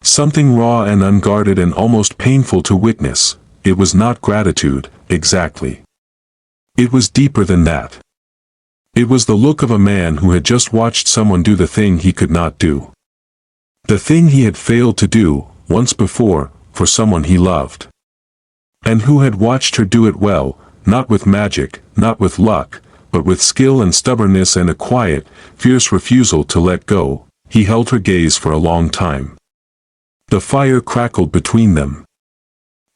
Something raw and unguarded and almost painful to witness. It was not gratitude, exactly. It was deeper than that. It was the look of a man who had just watched someone do the thing he could not do. The thing he had failed to do, once before, for someone he loved. And who had watched her do it well, not with magic, not with luck, but with skill and stubbornness and a quiet, fierce refusal to let go. He held her gaze for a long time. The fire crackled between them.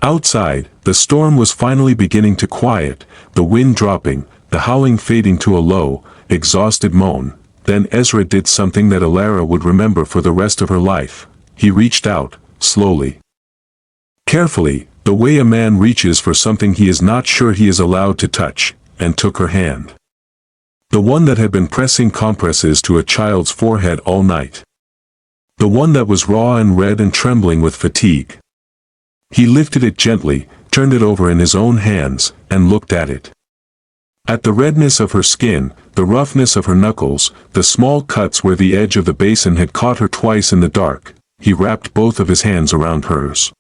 Outside, the storm was finally beginning to quiet, the wind dropping, the howling fading to a low, exhausted moan. Then Ezra did something that Alara would remember for the rest of her life. He reached out, slowly. Carefully, the way a man reaches for something he is not sure he is allowed to touch, and took her hand. The one that had been pressing compresses to a child's forehead all night. The one that was raw and red and trembling with fatigue. He lifted it gently, turned it over in his own hands, and looked at it. At the redness of her skin, the roughness of her knuckles, the small cuts where the edge of the basin had caught her twice in the dark, he wrapped both of his hands around hers.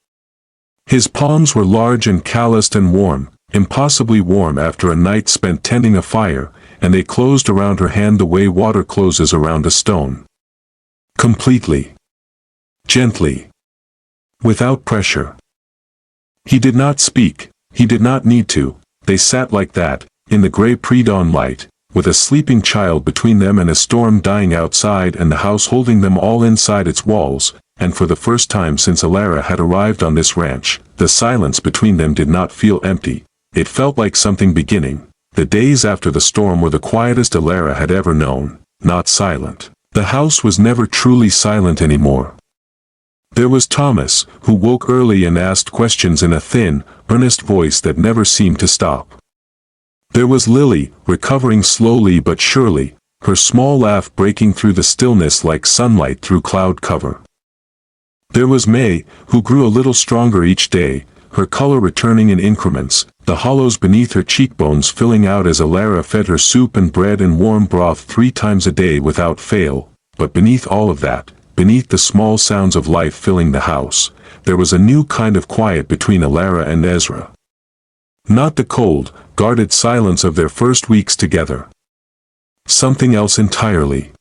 His palms were large and calloused and warm, impossibly warm after a night spent tending a fire, and they closed around her hand the way water closes around a stone. Completely. Gently. Without pressure. He did not speak. He did not need to. They sat like that, in the gray pre-dawn light, with a sleeping child between them and a storm dying outside and the house holding them all inside its walls, and for the first time since Alara had arrived on this ranch, the silence between them did not feel empty. It felt like something beginning. The days after the storm were the quietest Alara had ever known, not silent. The house was never truly silent anymore. There was Thomas, who woke early and asked questions in a thin, earnest voice that never seemed to stop. There was Lily, recovering slowly but surely, her small laugh breaking through the stillness like sunlight through cloud cover. There was May, who grew a little stronger each day, her color returning in increments, the hollows beneath her cheekbones filling out as Alara fed her soup and bread and warm broth 3 times a day without fail. But beneath all of that, beneath the small sounds of life filling the house, there was a new kind of quiet between Alara and Ezra. Not the cold, guarded silence of their first weeks together. Something else entirely.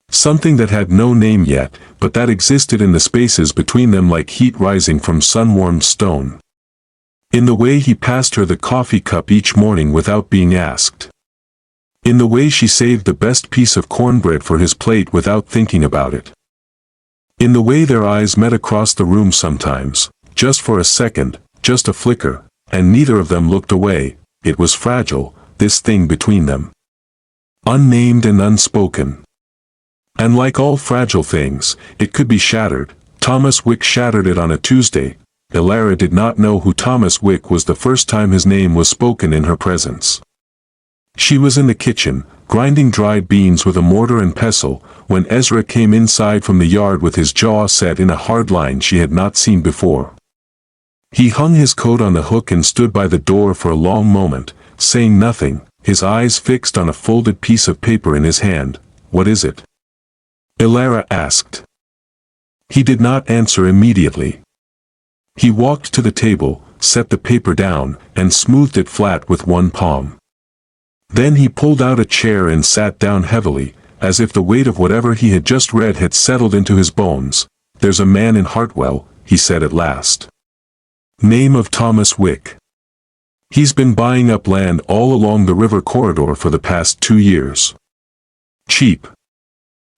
Something that had no name yet, but that existed in the spaces between them like heat rising from sun-warmed stone. In the way he passed her the coffee cup each morning without being asked. In the way she saved the best piece of cornbread for his plate without thinking about it. In the way their eyes met across the room sometimes, just for a second, just a flicker, and neither of them looked away. It was fragile, this thing between them. Unnamed and unspoken. And like all fragile things, it could be shattered. Thomas Wick shattered it on a Tuesday. Alara did not know who Thomas Wick was the first time his name was spoken in her presence. She was in the kitchen, grinding dried beans with a mortar and pestle, when Ezra came inside from the yard with his jaw set in a hard line she had not seen before. He hung his coat on the hook and stood by the door for a long moment, saying nothing, his eyes fixed on a folded piece of paper in his hand. "What is it?" Alara asked. He did not answer immediately. He walked to the table, set the paper down, and smoothed it flat with one palm. Then he pulled out a chair and sat down heavily, as if the weight of whatever he had just read had settled into his bones. "There's a man in Hartwell," he said at last. "Name of Thomas Wick. He's been buying up land all along the river corridor for the past 2 years. Cheap.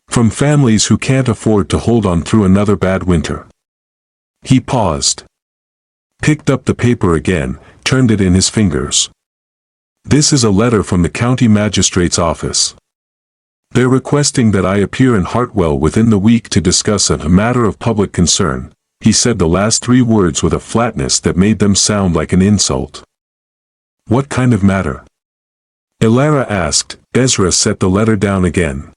From families who can't afford to hold on through another bad winter." He paused. Picked up the paper again, turned it in his fingers. "This is a letter from the county magistrate's office. They're requesting that I appear in Hartwell within the week to discuss a matter of public concern." He said the last 3 words with a flatness that made them sound like an insult. "What kind of matter?" Alara asked. Ezra set the letter down again.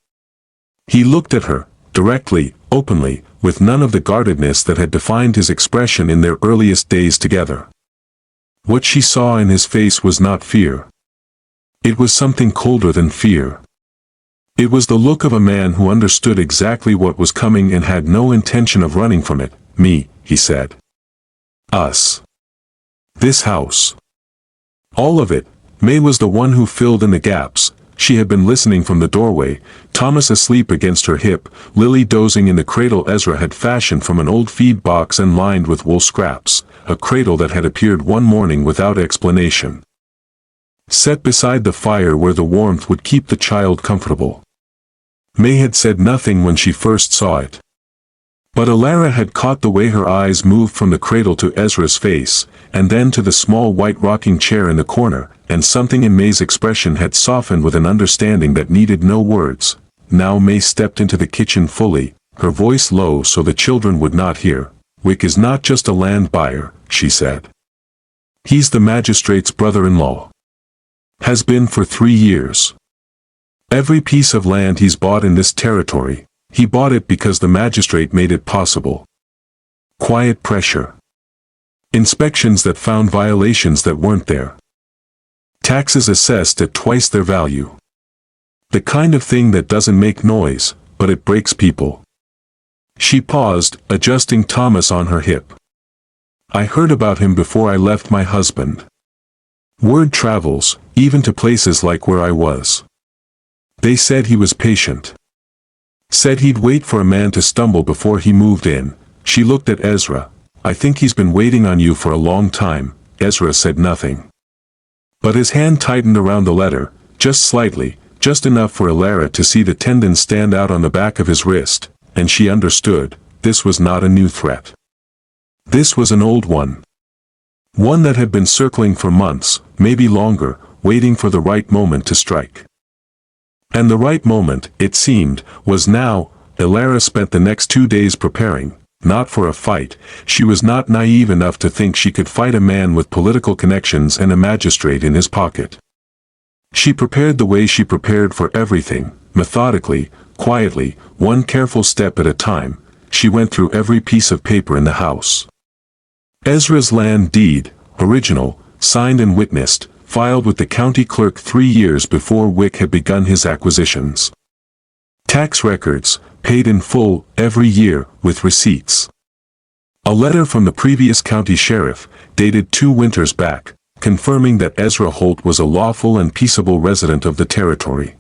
He looked at her, directly, openly, with none of the guardedness that had defined his expression in their earliest days together. What she saw in his face was not fear. It was something colder than fear. It was the look of a man who understood exactly what was coming and had no intention of running from it. "Me," he said. "Us. This house. All of it." May was the one who filled in the gaps. She had been listening from the doorway, Thomas asleep against her hip, Lily dozing in the cradle Ezra had fashioned from an old feed box and lined with wool scraps, a cradle that had appeared one morning without explanation. Set beside the fire where the warmth would keep the child comfortable. May had said nothing when she first saw it. But Alara had caught the way her eyes moved from the cradle to Ezra's face, and then to the small white rocking chair in the corner, and something in May's expression had softened with an understanding that needed no words. Now May stepped into the kitchen fully, her voice low so the children would not hear. "Wick is not just a land buyer," she said. "He's the magistrate's brother-in-law. Has been for 3 years. Every piece of land he's bought in this territory, he bought it because the magistrate made it possible. Quiet pressure. Inspections that found violations that weren't there. Taxes assessed at twice their value. The kind of thing that doesn't make noise, but it breaks people." She paused, adjusting Thomas on her hip. "I heard about him before I left my husband. Word travels, even to places like where I was. They said he was patient. Said he'd wait for a man to stumble before he moved in." She looked at Ezra. "I think he's been waiting on you for a long time." Ezra said nothing. But his hand tightened around the letter, just slightly, just enough for Elara to see the tendon stand out on the back of his wrist, and she understood, this was not a new threat. This was an old one. One that had been circling for months, maybe longer, waiting for the right moment to strike. And the right moment, it seemed, was now. Elara spent the next 2 days preparing, not for a fight. She was not naive enough to think she could fight a man with political connections and a magistrate in his pocket. She prepared the way she prepared for everything, methodically, quietly, one careful step at a time. She went through every piece of paper in the house. Ezra's land deed, original, signed and witnessed, filed with the county clerk 3 years before Wick had begun his acquisitions. Tax records, paid in full, every year, with receipts. A letter from the previous county sheriff, dated 2 winters back, confirming that Ezra Holt was a lawful and peaceable resident of the territory.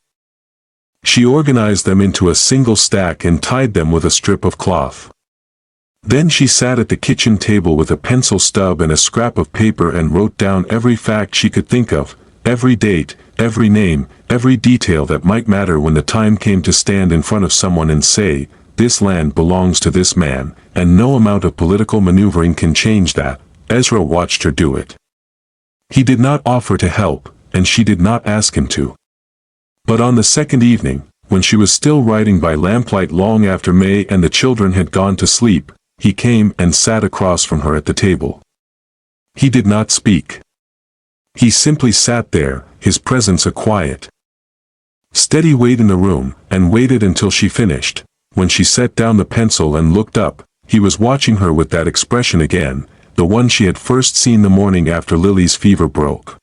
She organized them into a single stack and tied them with a strip of cloth. Then she sat at the kitchen table with a pencil stub and a scrap of paper and wrote down every fact she could think of, every date, every name, every detail that might matter when the time came to stand in front of someone and say, this land belongs to this man, and no amount of political maneuvering can change that. Ezra watched her do it. He did not offer to help, and she did not ask him to. But on the second evening, when she was still writing by lamplight long after May and the children had gone to sleep, he came and sat across from her at the table. He did not speak. He simply sat there, his presence a quiet, steady weight in the room, and waited until she finished. When she set down the pencil and looked up, he was watching her with that expression again, the one she had first seen the morning after Lily's fever broke.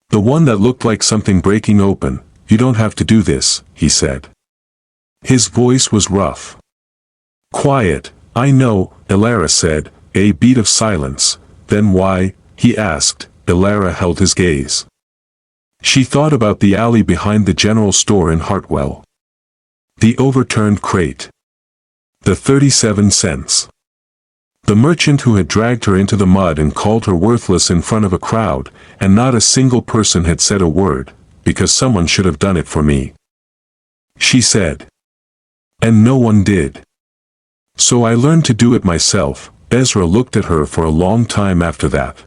The one that looked like something breaking open. You don't have to do this, he said. His voice was rough. Quiet. I know, Elara said, a beat of silence. Then why? He asked. Elara held his gaze. She thought about the alley behind the general store in Hartwell. The overturned crate. The 37 cents. The merchant who had dragged her into the mud and called her worthless in front of a crowd, and not a single person had said a word, because someone should have done it for me. She said. And no one did. So I learned to do it myself. Ezra looked at her for a long time after that.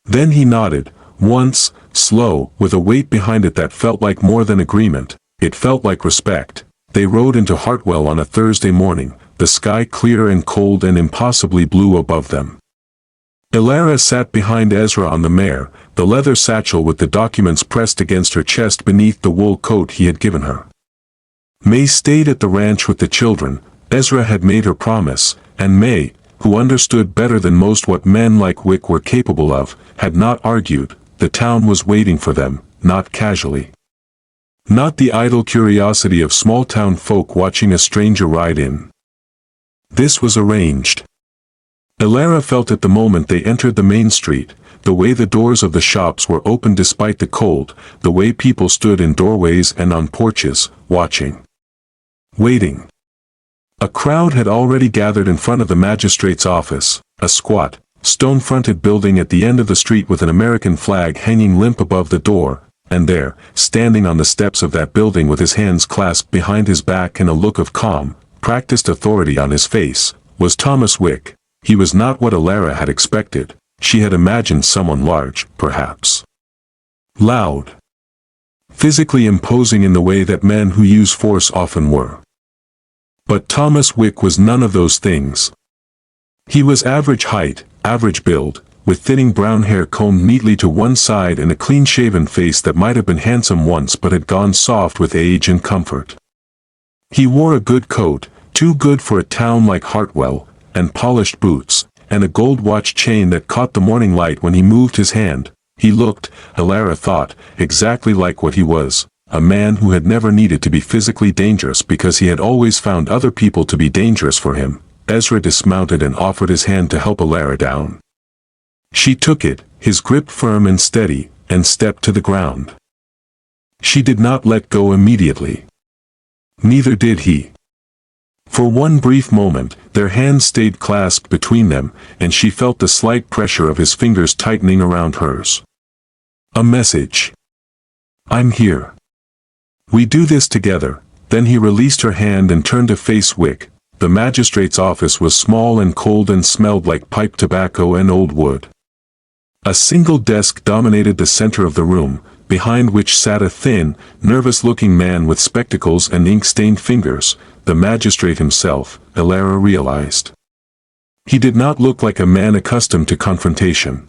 Then he nodded, once, slow, with a weight behind it that felt like more than agreement. It felt like respect. They rode into Hartwell on a Thursday morning, the sky clear and cold and impossibly blue above them. Elara sat behind Ezra on the mare, the leather satchel with the documents pressed against her chest beneath the wool coat he had given her. May stayed at the ranch with the children. Ezra had made her promise, and May, who understood better than most what men like Wick were capable of, had not argued. The town was waiting for them, not casually. Not the idle curiosity of small-town folk watching a stranger ride in. This was arranged. Elara felt at the moment they entered the main street, the way the doors of the shops were open despite the cold, the way people stood in doorways and on porches, watching. Waiting. A crowd had already gathered in front of the magistrate's office, a squat, stone-fronted building at the end of the street with an American flag hanging limp above the door, and there, standing on the steps of that building with his hands clasped behind his back and a look of calm, practiced authority on his face, was Thomas Wick. He was not what Elara had expected. She had imagined someone large, perhaps. Loud. Physically imposing in the way that men who use force often were. But Thomas Wick was none of those things. He was average height, average build, with thinning brown hair combed neatly to one side and a clean-shaven face that might have been handsome once but had gone soft with age and comfort. He wore a good coat, too good for a town like Hartwell, and polished boots, and a gold watch chain that caught the morning light when he moved his hand. He looked, Elara thought, exactly like what he was, a man who had never needed to be physically dangerous because he had always found other people to be dangerous for him. Ezra dismounted and offered his hand to help Elara down. She took it, his grip firm and steady, and stepped to the ground. She did not let go immediately. Neither did he. For one brief moment, their hands stayed clasped between them, and she felt the slight pressure of his fingers tightening around hers. A message. I'm here. We do this together. Then he released her hand and turned to face Wick. The magistrate's office was small and cold and smelled like pipe tobacco and old wood. A single desk dominated the center of the room, behind which sat a thin, nervous-looking man with spectacles and ink-stained fingers. The magistrate himself, Elara realized. He did not look like a man accustomed to confrontation.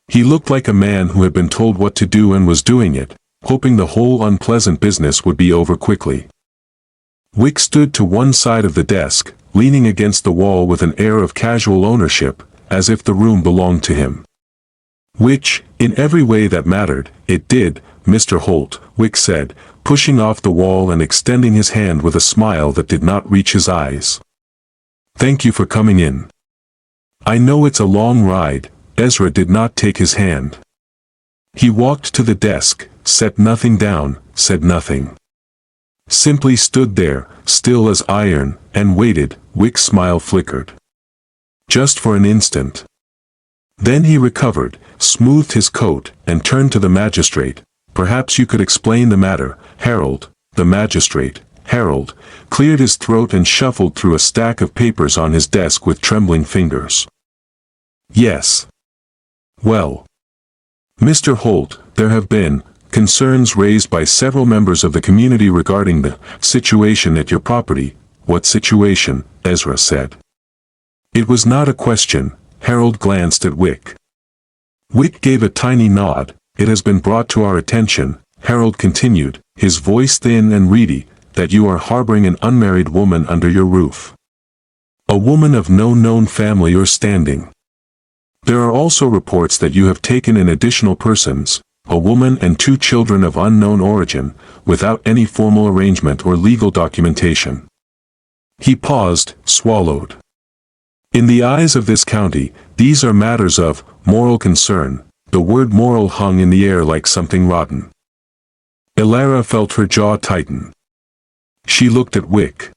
He looked like a man who had been told what to do and was doing it, hoping the whole unpleasant business would be over quickly. Wick stood to one side of the desk, leaning against the wall with an air of casual ownership, as if the room belonged to him. Which, in every way that mattered, it did, Mr. Holt, Wick said, pushing off the wall and extending his hand with a smile that did not reach his eyes. Thank you for coming in. I know it's a long ride. Ezra did not take his hand. He walked to the desk, set nothing down, said nothing. Simply stood there, still as iron, and waited. Wick's smile flickered. Just for an instant. Then he recovered, smoothed his coat, and turned to the magistrate. Perhaps you could explain the matter, Harold. The magistrate, Harold, cleared his throat and shuffled through a stack of papers on his desk with trembling fingers. Yes. Well, Mr. Holt, there have been concerns raised by several members of the community regarding the situation at your property. What situation? Ezra said. It was not a question. Harold glanced at Wick. Wick gave a tiny nod. It has been brought to our attention, Harold continued, his voice thin and reedy, that you are harboring an unmarried woman under your roof. A woman of no known family or standing. There are also reports that you have taken in additional persons, a woman and 2 children of unknown origin, without any formal arrangement or legal documentation. He paused, swallowed. In the eyes of this county, these are matters of moral concern. The word moral hung in the air like something rotten. Elara felt her jaw tighten. She looked at Wick.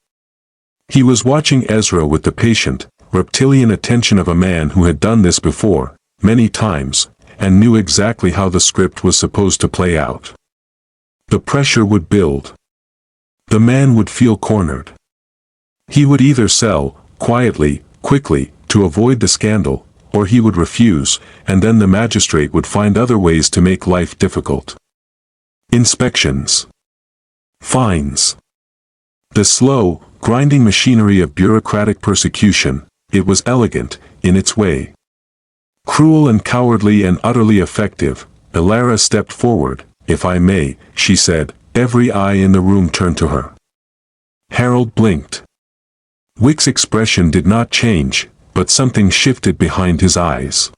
He was watching Ezra with the patient, reptilian attention of a man who had done this before, many times, and knew exactly how the script was supposed to play out. The pressure would build. The man would feel cornered. He would either sell, quietly, quickly, to avoid the scandal, or he would refuse, and then the magistrate would find other ways to make life difficult. Inspections. Fines. The slow, grinding machinery of bureaucratic persecution. It was elegant, in its way. Cruel and cowardly and utterly effective. Elara stepped forward. If I may, she said. Every eye in the room turned to her. Harold blinked. Wick's expression did not change, but something shifted behind his eyes.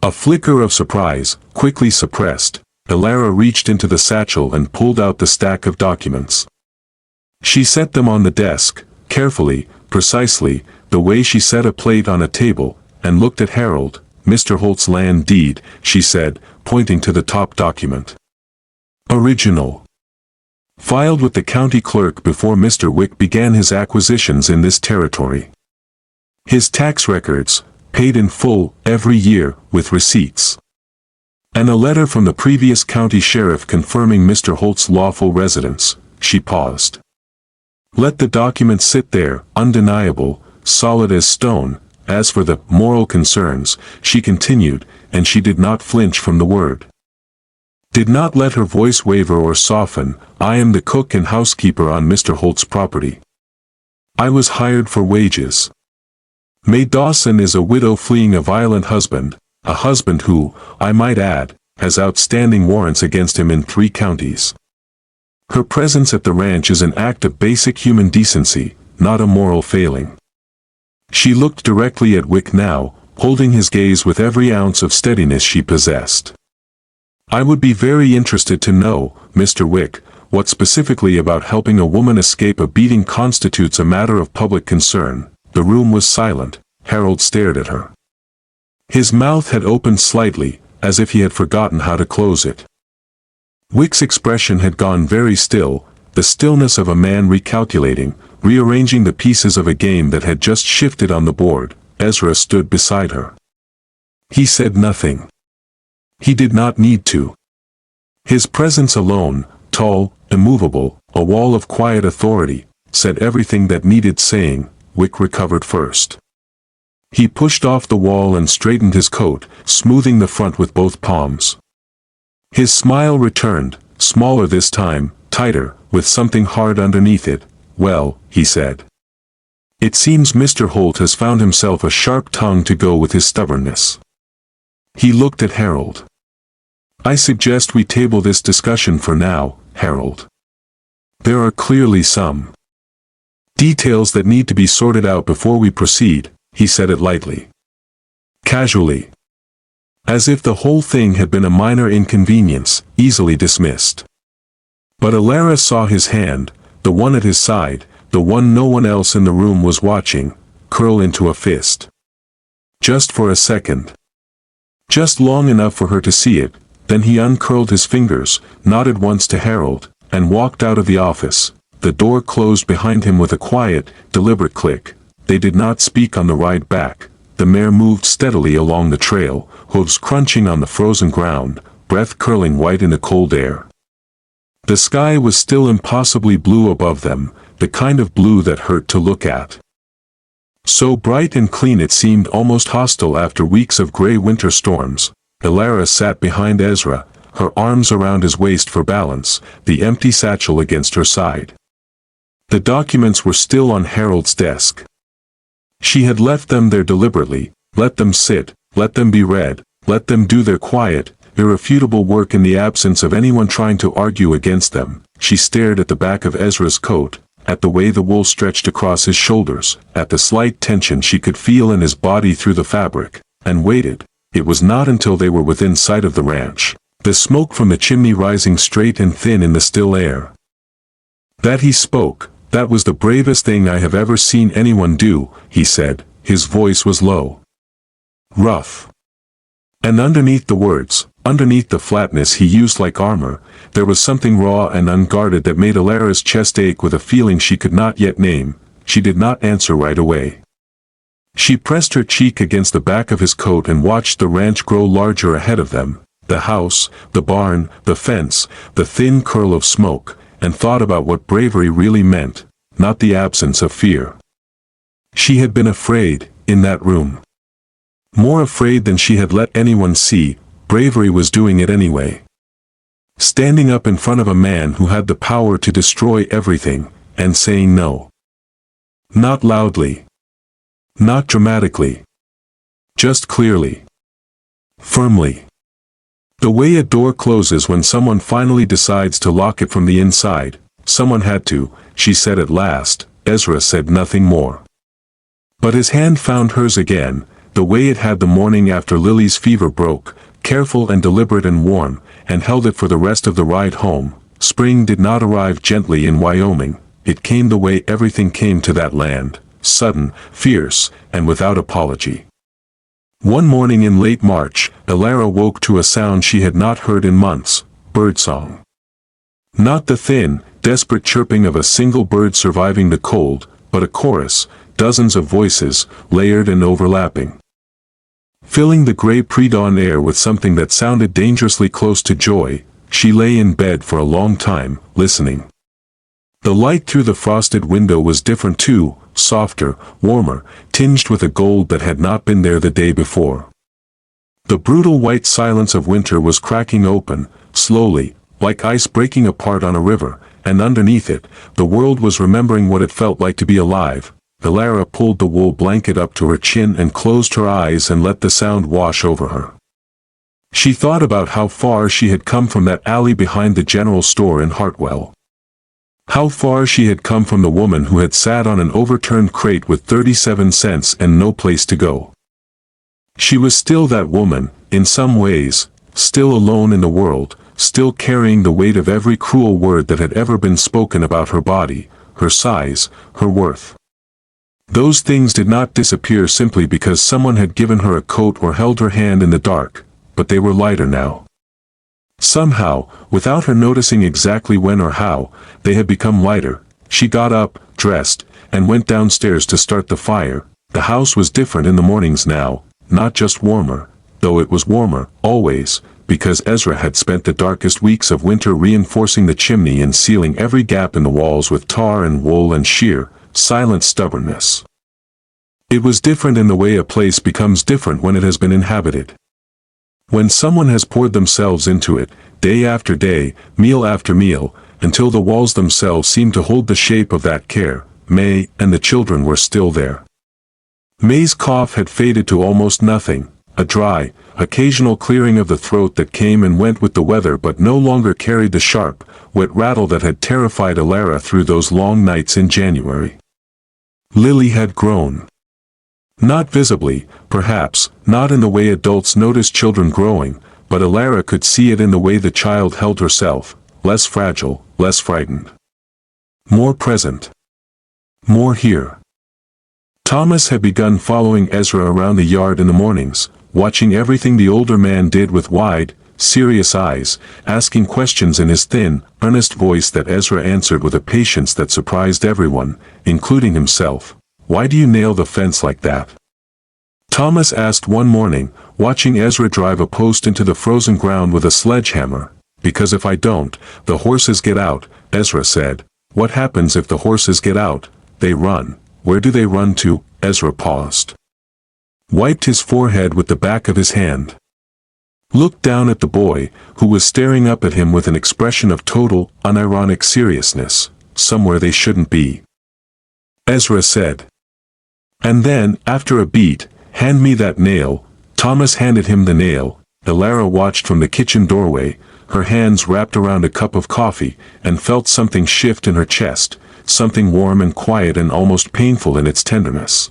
A flicker of surprise, quickly suppressed. Elara reached into the satchel and pulled out the stack of documents. She set them on the desk, carefully, precisely, the way she set a plate on a table, and looked at Harold. Mr. Holt's land deed, she said, pointing to the top document. Original. Filed with the county clerk before Mr. Wick began his acquisitions in this territory. His tax records, paid in full, every year, with receipts. And a letter from the previous county sheriff confirming Mr. Holt's lawful residence. She paused. Let the document sit there, undeniable, solid as stone. As for the moral concerns, she continued, and she did not flinch from the word. Did not let her voice waver or soften. I am the cook and housekeeper on Mr. Holt's property. I was hired for wages. May Dawson is a widow fleeing a violent husband, a husband who, I might add, has outstanding warrants against him in 3 counties. Her presence at the ranch is an act of basic human decency, not a moral failing. She looked directly at Wick now, holding his gaze with every ounce of steadiness she possessed. I would be very interested to know, Mr. Wick, what specifically about helping a woman escape a beating constitutes a matter of public concern. The room was silent. Harold stared at her. His mouth had opened slightly, as if he had forgotten how to close it. Wick's expression had gone very still, the stillness of a man recalculating, rearranging the pieces of a game that had just shifted on the board. Ezra stood beside her. He said nothing. He did not need to. His presence alone, tall, immovable, a wall of quiet authority, said everything that needed saying. Wick recovered first. He pushed off the wall and straightened his coat, smoothing the front with both palms. His smile returned, smaller this time, tighter, with something hard underneath it. Well, he said. It seems Mr. Holt has found himself a sharp tongue to go with his stubbornness. He looked at Harold. I suggest we table this discussion for now, Harold. There are clearly some details that need to be sorted out before we proceed, he said it lightly. Casually. As if the whole thing had been a minor inconvenience, easily dismissed. But Alara saw his hand, the one at his side, the one no one else in the room was watching, curl into a fist. Just for a second. Just long enough for her to see it, then he uncurled his fingers, nodded once to Harold, and walked out of the office. The door closed behind him with a quiet, deliberate click. They did not speak on the ride back. The mare moved steadily along the trail, hooves crunching on the frozen ground, breath curling white in the cold air. The sky was still impossibly blue above them, the kind of blue that hurt to look at. So bright and clean it seemed almost hostile after weeks of gray winter storms. Alara sat behind Ezra, her arms around his waist for balance, the empty satchel against her side. The documents were still on Harold's desk. She had left them there deliberately, let them sit, let them be read, let them do their quiet, irrefutable work in the absence of anyone trying to argue against them. She stared at the back of Ezra's coat, at the way the wool stretched across his shoulders, at the slight tension she could feel in his body through the fabric, and waited. It was not until they were within sight of the ranch, the smoke from the chimney rising straight and thin in the still air, that he spoke. That was the bravest thing I have ever seen anyone do, he said. His voice was low, rough. And underneath the words, underneath the flatness he used like armor, there was something raw and unguarded that made Alara's chest ache with a feeling she could not yet name. She did not answer right away. She pressed her cheek against the back of his coat and watched the ranch grow larger ahead of them, the house, the barn, the fence, the thin curl of smoke, and thought about what bravery really meant, not the absence of fear. She had been afraid, in that room. More afraid than she had let anyone see. Bravery was doing it anyway. Standing up in front of a man who had the power to destroy everything, and saying no. Not loudly. Not dramatically. Just clearly. Firmly. The way a door closes when someone finally decides to lock it from the inside. Someone had to, she said at last. Ezra said nothing more. But his hand found hers again, the way it had the morning after Lily's fever broke, careful and deliberate and warm, and held it for the rest of the ride home. Spring did not arrive gently in Wyoming. It came the way everything came to that land, sudden, fierce, and without apology. One morning in late March, Alara woke to a sound she had not heard in months, birdsong. Not the thin, desperate chirping of a single bird surviving the cold, but a chorus, dozens of voices, layered and overlapping. Filling the gray pre-dawn air with something that sounded dangerously close to joy, she lay in bed for a long time, listening. The light through the frosted window was different too, softer, warmer, tinged with a gold that had not been there the day before. The brutal white silence of winter was cracking open, slowly, like ice breaking apart on a river, and underneath it, the world was remembering what it felt like to be alive. Alara pulled the wool blanket up to her chin and closed her eyes and let the sound wash over her. She thought about how far she had come from that alley behind the general store in Hartwell. How far she had come from the woman who had sat on an overturned crate with 37 cents and no place to go. She was still that woman, in some ways, still alone in the world, still carrying the weight of every cruel word that had ever been spoken about her body, her size, her worth. Those things did not disappear simply because someone had given her a coat or held her hand in the dark, but they were lighter now. Somehow, without her noticing exactly when or how, they had become lighter. She got up, dressed, and went downstairs to start the fire. The house was different in the mornings now, not just warmer, though it was warmer, always, because Ezra had spent the darkest weeks of winter reinforcing the chimney and sealing every gap in the walls with tar and wool and sheer, silent stubbornness. It was different in the way a place becomes different when it has been inhabited. When someone has poured themselves into it, day after day, meal after meal, until the walls themselves seemed to hold the shape of that care, May and the children were still there. May's cough had faded to almost nothing, a dry, occasional clearing of the throat that came and went with the weather but no longer carried the sharp, wet rattle that had terrified Alara through those long nights in January. Lily had grown. Not visibly, perhaps, not in the way adults notice children growing, but Alara could see it in the way the child held herself, less fragile, less frightened. More present. More here. Thomas had begun following Ezra around the yard in the mornings, watching everything the older man did with wide, serious eyes, asking questions in his thin, earnest voice that Ezra answered with a patience that surprised everyone, including himself. "Why do you nail the fence like that?" Thomas asked one morning, watching Ezra drive a post into the frozen ground with a sledgehammer. "Because if I don't, the horses get out," Ezra said. "What happens if the horses get out? They run." "Where do they run to?" Ezra paused. Wiped his forehead with the back of his hand. Looked down at the boy, who was staring up at him with an expression of total, unironic seriousness. "Somewhere they shouldn't be," Ezra said. "And then, after a beat, 'Hand me that nail.'" Thomas handed him the nail. Alara watched from the kitchen doorway, her hands wrapped around a cup of coffee, and felt something shift in her chest, something warm and quiet and almost painful in its tenderness.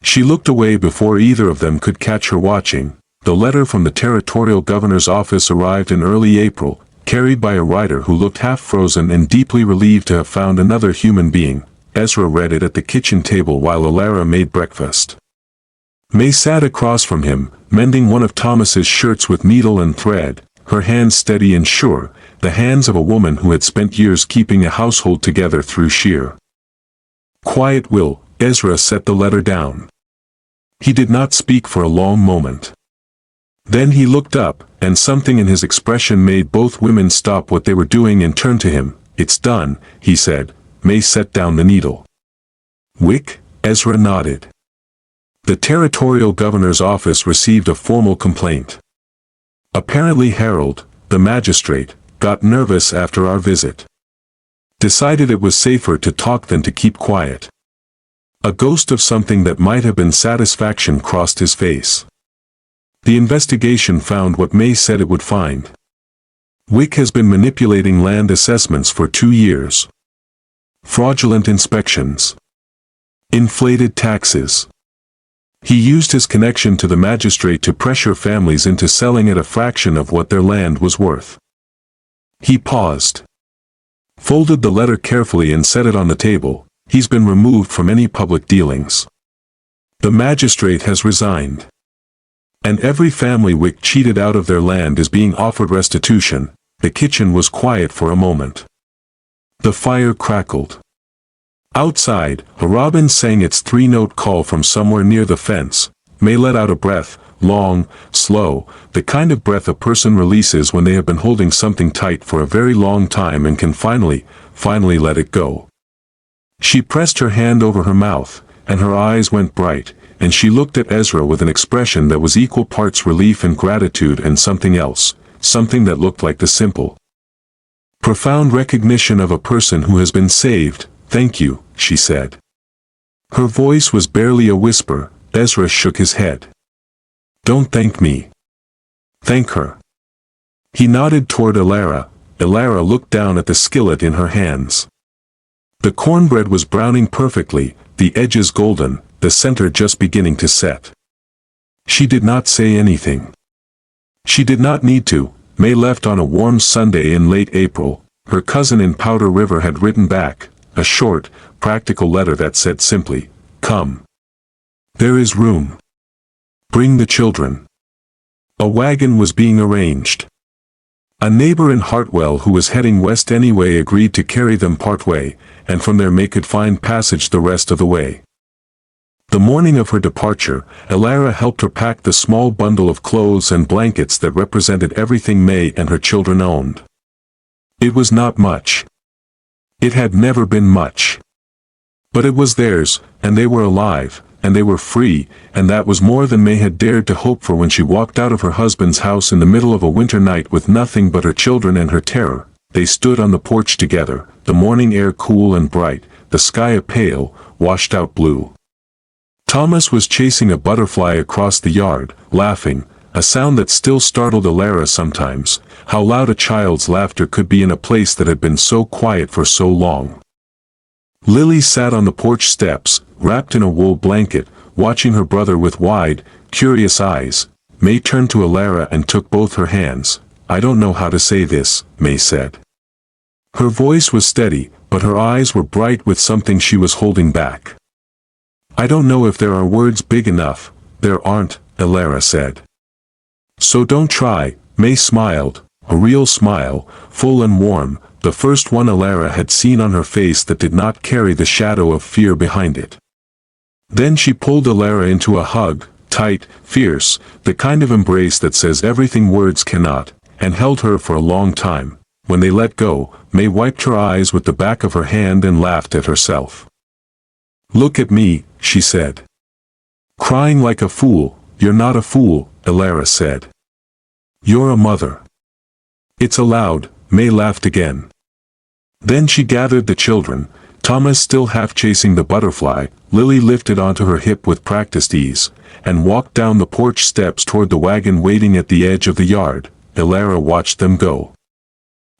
She looked away before either of them could catch her watching. The letter from the territorial governor's office arrived in early April, carried by a writer who looked half frozen and deeply relieved to have found another human being. Ezra read it at the kitchen table while Alara made breakfast. May sat across from him, mending one of Thomas's shirts with needle and thread, her hands steady and sure, the hands of a woman who had spent years keeping a household together through sheer quiet will. Ezra set the letter down. He did not speak for a long moment. Then he looked up, and something in his expression made both women stop what they were doing and turn to him. "It's done," he said. May set down the needle. "Wick?" Ezra nodded. The territorial governor's office received a formal complaint. Apparently Harold, the magistrate, got nervous after our visit. Decided it was safer to talk than to keep quiet. A ghost of something that might have been satisfaction crossed his face. The investigation found what May said it would find. Wick has been manipulating land assessments for 2 years. Fraudulent inspections. Inflated taxes. He used his connection to the magistrate to pressure families into selling at a fraction of what their land was worth. He paused. Folded the letter carefully and set it on the table. He's been removed from any public dealings. The magistrate has resigned. And every family Wick cheated out of their land is being offered restitution. The kitchen was quiet for a moment. The fire crackled. Outside, a robin sang its 3-note call from somewhere near the fence. May let out a breath, long, slow, the kind of breath a person releases when they have been holding something tight for a very long time and can finally let it go. She pressed her hand over her mouth, and her eyes went bright, and she looked at Ezra with an expression that was equal parts relief and gratitude and something else, something that looked like the simple, profound recognition of a person who has been saved. "Thank you," she said. Her voice was barely a whisper. Ezra shook his head. "Don't thank me. Thank her." He nodded toward Alara. Alara looked down at the skillet in her hands. The cornbread was browning perfectly, the edges golden, the center just beginning to set. She did not say anything. She did not need to. May left on a warm Sunday in late April. Her cousin in Powder River had written back, a short, practical letter that said simply, "Come. There is room. Bring the children." A wagon was being arranged. A neighbor in Hartwell who was heading west anyway agreed to carry them part way, and from there May could find passage the rest of the way. The morning of her departure, Elara helped her pack the small bundle of clothes and blankets that represented everything May and her children owned. It was not much. It had never been much. But it was theirs, and they were alive, and they were free, and that was more than May had dared to hope for when she walked out of her husband's house in the middle of a winter night with nothing but her children and her terror. They stood on the porch together, the morning air cool and bright, the sky a pale, washed-out blue. Thomas was chasing a butterfly across the yard, laughing, a sound that still startled Elara sometimes. How loud a child's laughter could be in a place that had been so quiet for so long. Lily sat on the porch steps, wrapped in a wool blanket, watching her brother with wide, curious eyes. May turned to Elara and took both her hands. "I don't know how to say this," May said. Her voice was steady, but her eyes were bright with something she was holding back. "I don't know if there are words big enough." "There aren't," Elara said. "So don't try." May smiled, a real smile, full and warm, the first one Elara had seen on her face that did not carry the shadow of fear behind it. Then she pulled Elara into a hug, tight, fierce, the kind of embrace that says everything words cannot, and held her for a long time. When they let go, May wiped her eyes with the back of her hand and laughed at herself. "Look at me," she said. "Crying like a fool." "You're not a fool," Elara said. "You're a mother." "It's allowed," May laughed again. Then she gathered the children, Thomas still half chasing the butterfly, Lily lifted onto her hip with practiced ease, and walked down the porch steps toward the wagon waiting at the edge of the yard. Elara watched them go.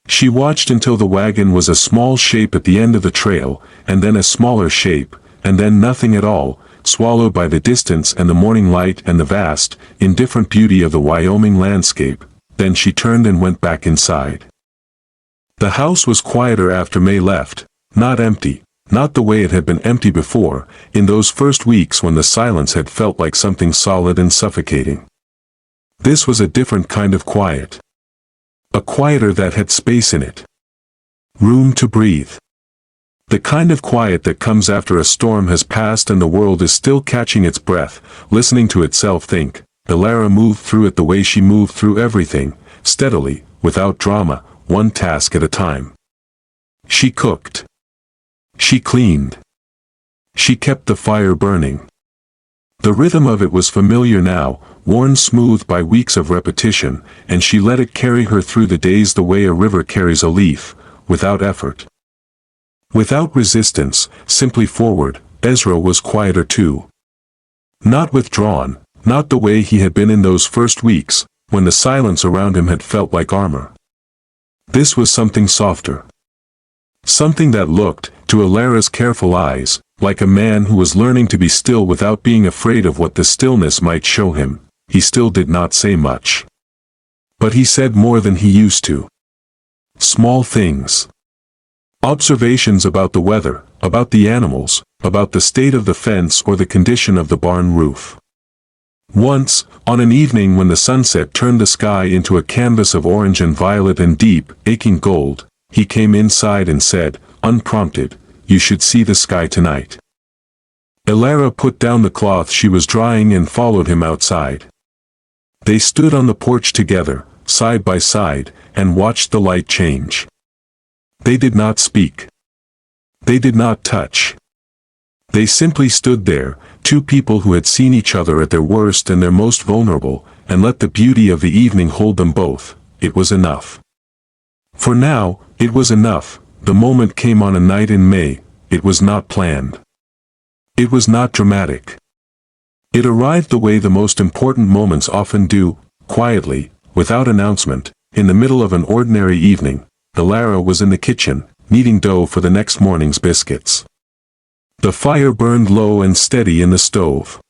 She watched until the wagon was a small shape at the end of the trail, and then a smaller shape, and then nothing at all, swallowed by the distance and the morning light and the vast, indifferent beauty of the Wyoming landscape. Then she turned and went back inside. The house was quieter after May left, not empty, not the way it had been empty before, in those first weeks when the silence had felt like something solid and suffocating. This was a different kind of quiet. A quieter that had space in it. Room to breathe. The kind of quiet that comes after a storm has passed and the world is still catching its breath, listening to itself think. Elara moved through it the way she moved through everything, steadily, without drama, one task at a time. She cooked. She cleaned. She kept the fire burning. The rhythm of it was familiar now, worn smooth by weeks of repetition, and she let it carry her through the days the way a river carries a leaf, without effort. Without resistance, simply forward. Ezra was quieter too. Not withdrawn, not the way he had been in those first weeks, when the silence around him had felt like armor. This was something softer. Something that looked, to Elara's careful eyes, like a man who was learning to be still without being afraid of what the stillness might show him. He still did not say much. But he said more than he used to. Small things. Observations about the weather, about the animals, about the state of the fence or the condition of the barn roof. Once, on an evening when the sunset turned the sky into a canvas of orange and violet and deep, aching gold, he came inside and said, unprompted, "You should see the sky tonight." Elara put down the cloth she was drying and followed him outside. They stood on the porch together, side by side, and watched the light change. They did not speak. They did not touch. They simply stood there, two people who had seen each other at their worst and their most vulnerable, and let the beauty of the evening hold them both. It was enough. For now, it was enough. The moment came on a night in May. It was not planned. It was not dramatic. It arrived the way the most important moments often do, quietly, without announcement. In the middle of an ordinary evening, Elara was in the kitchen, kneading dough for the next morning's biscuits. The fire burned low and steady in the stove.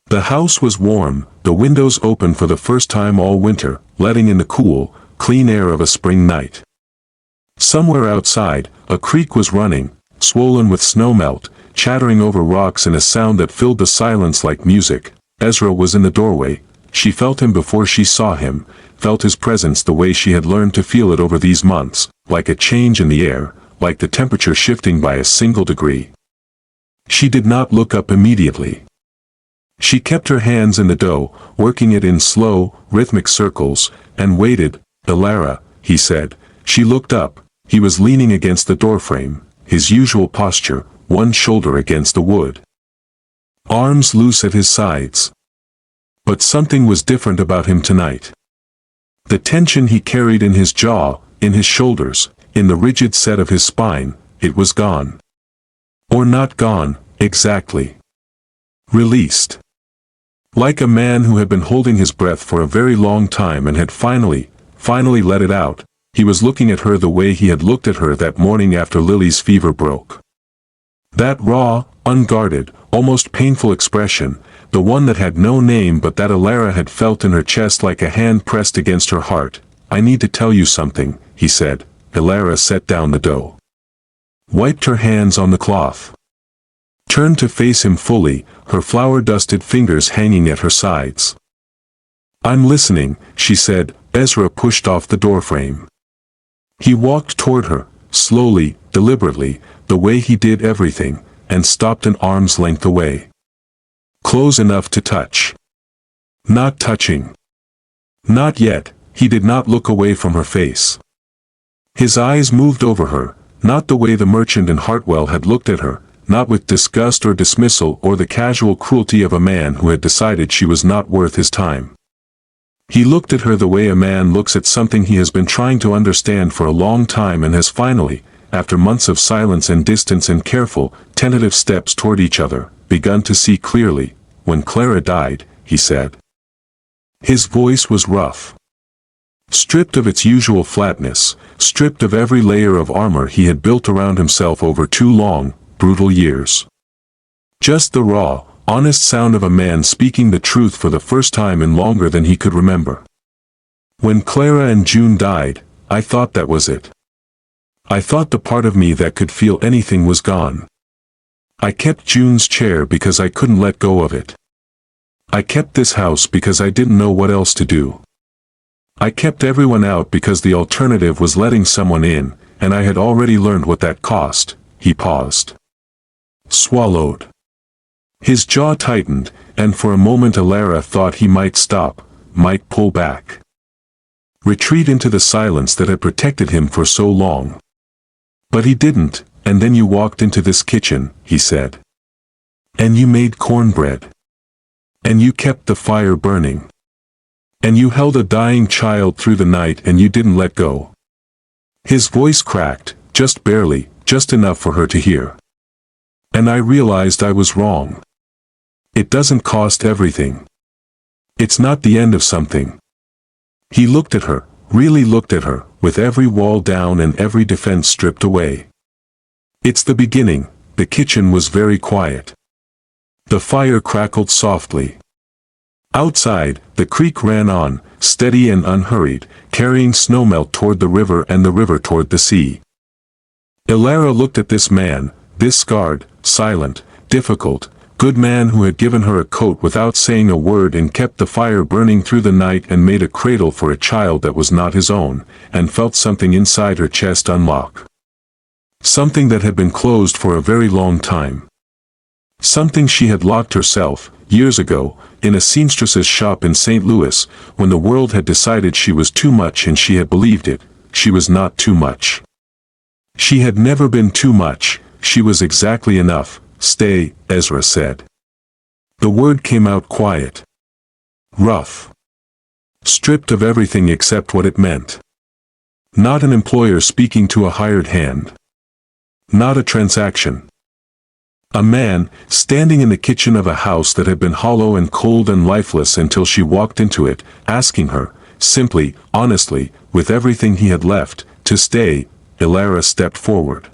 The house was warm, the windows open for the first time all winter, letting in the cool, clean air of a spring night. Somewhere outside, a creek was running, swollen with snowmelt, chattering over rocks in a sound that filled the silence like music. Ezra was in the doorway. She felt him before she saw him, felt his presence the way she had learned to feel it over these months, like a change in the air, like the temperature shifting by a single degree. She did not look up immediately. She kept her hands in the dough, working it in slow, rhythmic circles, and waited. "Elara," he said. She looked up. He was leaning against the doorframe, his usual posture, one shoulder against the wood, arms loose at his sides. But something was different about him tonight. The tension he carried in his jaw, in his shoulders, in the rigid set of his spine, it was gone. Or not gone, exactly. Released. Like a man who had been holding his breath for a very long time and had finally let it out, he was looking at her the way he had looked at her that morning after Lily's fever broke. That raw, unguarded, almost painful expression, the one that had no name but that Elara had felt in her chest like a hand pressed against her heart. "I need to tell you something," he said. Elara set down the dough, wiped her hands on the cloth, turned to face him fully, her flour-dusted fingers hanging at her sides. "I'm listening," she said. Ezra pushed off the doorframe. He walked toward her, slowly, deliberately, the way he did everything, and stopped an arm's length away. Close enough to touch. Not touching. Not yet. He did not look away from her face. His eyes moved over her, not the way the merchant in Hartwell had looked at her, not with disgust or dismissal or the casual cruelty of a man who had decided she was not worth his time. He looked at her the way a man looks at something he has been trying to understand for a long time and has finally, after months of silence and distance and careful, tentative steps toward each other, begun to see clearly. "When Clara died," he said. His voice was rough. Stripped of its usual flatness, stripped of every layer of armor he had built around himself over 2 long, brutal years. Just the raw, honest sound of a man speaking the truth for the first time in longer than he could remember. "When Clara and June died, I thought that was it. I thought the part of me that could feel anything was gone. I kept June's chair because I couldn't let go of it. I kept this house because I didn't know what else to do. I kept everyone out because the alternative was letting someone in, and I had already learned what that cost." He paused. Swallowed. His jaw tightened, and for a moment Elara thought he might stop, might pull back. Retreat into the silence that had protected him for so long. But he didn't. "And then you walked into this kitchen," he said. "And you made cornbread. And you kept the fire burning. And you held a dying child through the night and you didn't let go." His voice cracked, just barely, just enough for her to hear. "And I realized I was wrong. It doesn't cost everything. It's not the end of something." He looked at her, really looked at her, with every wall down and every defense stripped away. "It's the beginning." The kitchen was very quiet. The fire crackled softly. Outside, the creek ran on, steady and unhurried, carrying snowmelt toward the river and the river toward the sea. Elara looked at this man, this scarred, silent, difficult, good man who had given her a coat without saying a word and kept the fire burning through the night and made a cradle for a child that was not his own, and felt something inside her chest unlock. Something that had been closed for a very long time. Something she had locked herself, years ago, in a seamstress's shop in St. Louis, when the world had decided she was too much and she had believed it. She was not too much. She had never been too much, she was exactly enough. "Stay," Ezra said. The word came out quiet. Rough. Stripped of everything except what it meant. Not an employer speaking to a hired hand. Not a transaction. A man, standing in the kitchen of a house that had been hollow and cold and lifeless until she walked into it, asking her, simply, honestly, with everything he had left, to stay. Elara stepped forward.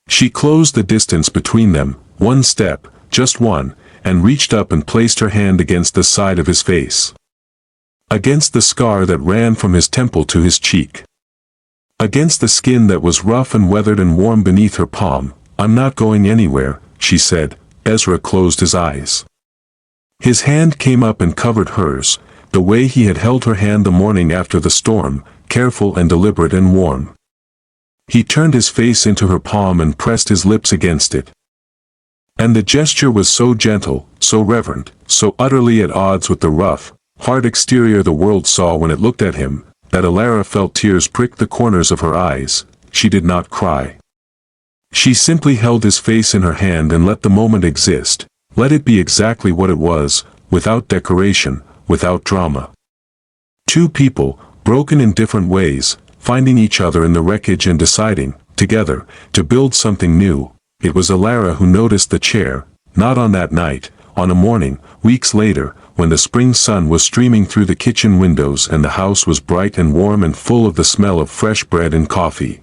She closed the distance between them, one step, just one, and reached up and placed her hand against the side of his face. Against the scar that ran from his temple to his cheek. Against the skin that was rough and weathered and warm beneath her palm. "I'm not going anywhere," she said. Ezra closed his eyes. His hand came up and covered hers, the way he had held her hand the morning after the storm, careful and deliberate and warm. He turned his face into her palm and pressed his lips against it. And the gesture was so gentle, so reverent, so utterly at odds with the rough, hard exterior the world saw when it looked at him, that Alara felt tears prick the corners of her eyes. She did not cry. She simply held his face in her hand and let the moment exist, let it be exactly what it was, without decoration, without drama. Two people, broken in different ways, finding each other in the wreckage and deciding, together, to build something new. It was Alara who noticed the chair, not on that night, on a morning, weeks later, when the spring sun was streaming through the kitchen windows and the house was bright and warm and full of the smell of fresh bread and coffee.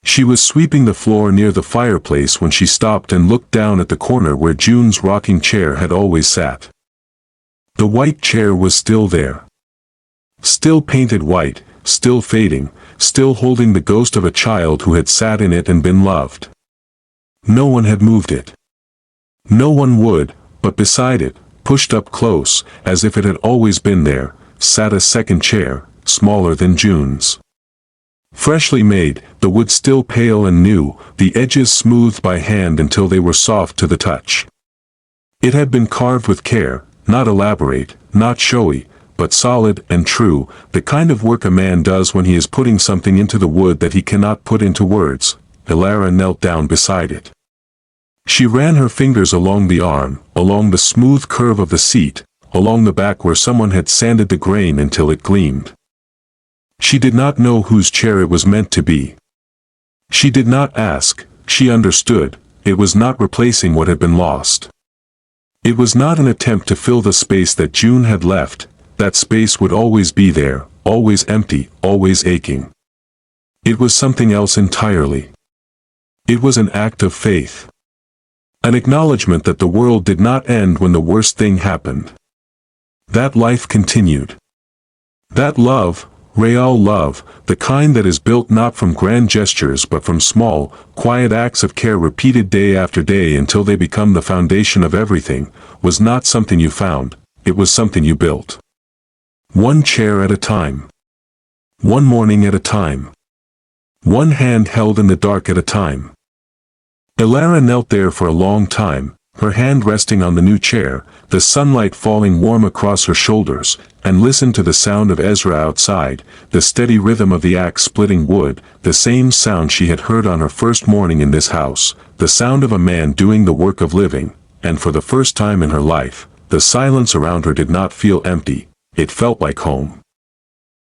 She was sweeping the floor near the fireplace when she stopped and looked down at the corner where June's rocking chair had always sat. The white chair was still there. Still painted white, still fading, still holding the ghost of a child who had sat in it and been loved. No one had moved it. No one would, but beside it, pushed up close, as if it had always been there, sat a second chair, smaller than June's. Freshly made, the wood still pale and new, the edges smoothed by hand until they were soft to the touch. It had been carved with care, not elaborate, not showy, but solid and true, the kind of work a man does when he is putting something into the wood that he cannot put into words. Alara knelt down beside it. She ran her fingers along the arm, along the smooth curve of the seat, along the back where someone had sanded the grain until it gleamed. She did not know whose chair it was meant to be. She did not ask, she understood, it was not replacing what had been lost. It was not an attempt to fill the space that June had left, that space would always be there, always empty, always aching. It was something else entirely. It was an act of faith. An acknowledgement that the world did not end when the worst thing happened. That life continued. That love, real love, the kind that is built not from grand gestures but from small, quiet acts of care repeated day after day until they become the foundation of everything, was not something you found, it was something you built. One chair at a time. One morning at a time. One hand held in the dark at a time. Alara knelt there for a long time, her hand resting on the new chair, the sunlight falling warm across her shoulders, and listened to the sound of Ezra outside, the steady rhythm of the axe splitting wood, the same sound she had heard on her first morning in this house, the sound of a man doing the work of living, and for the first time in her life, the silence around her did not feel empty, it felt like home.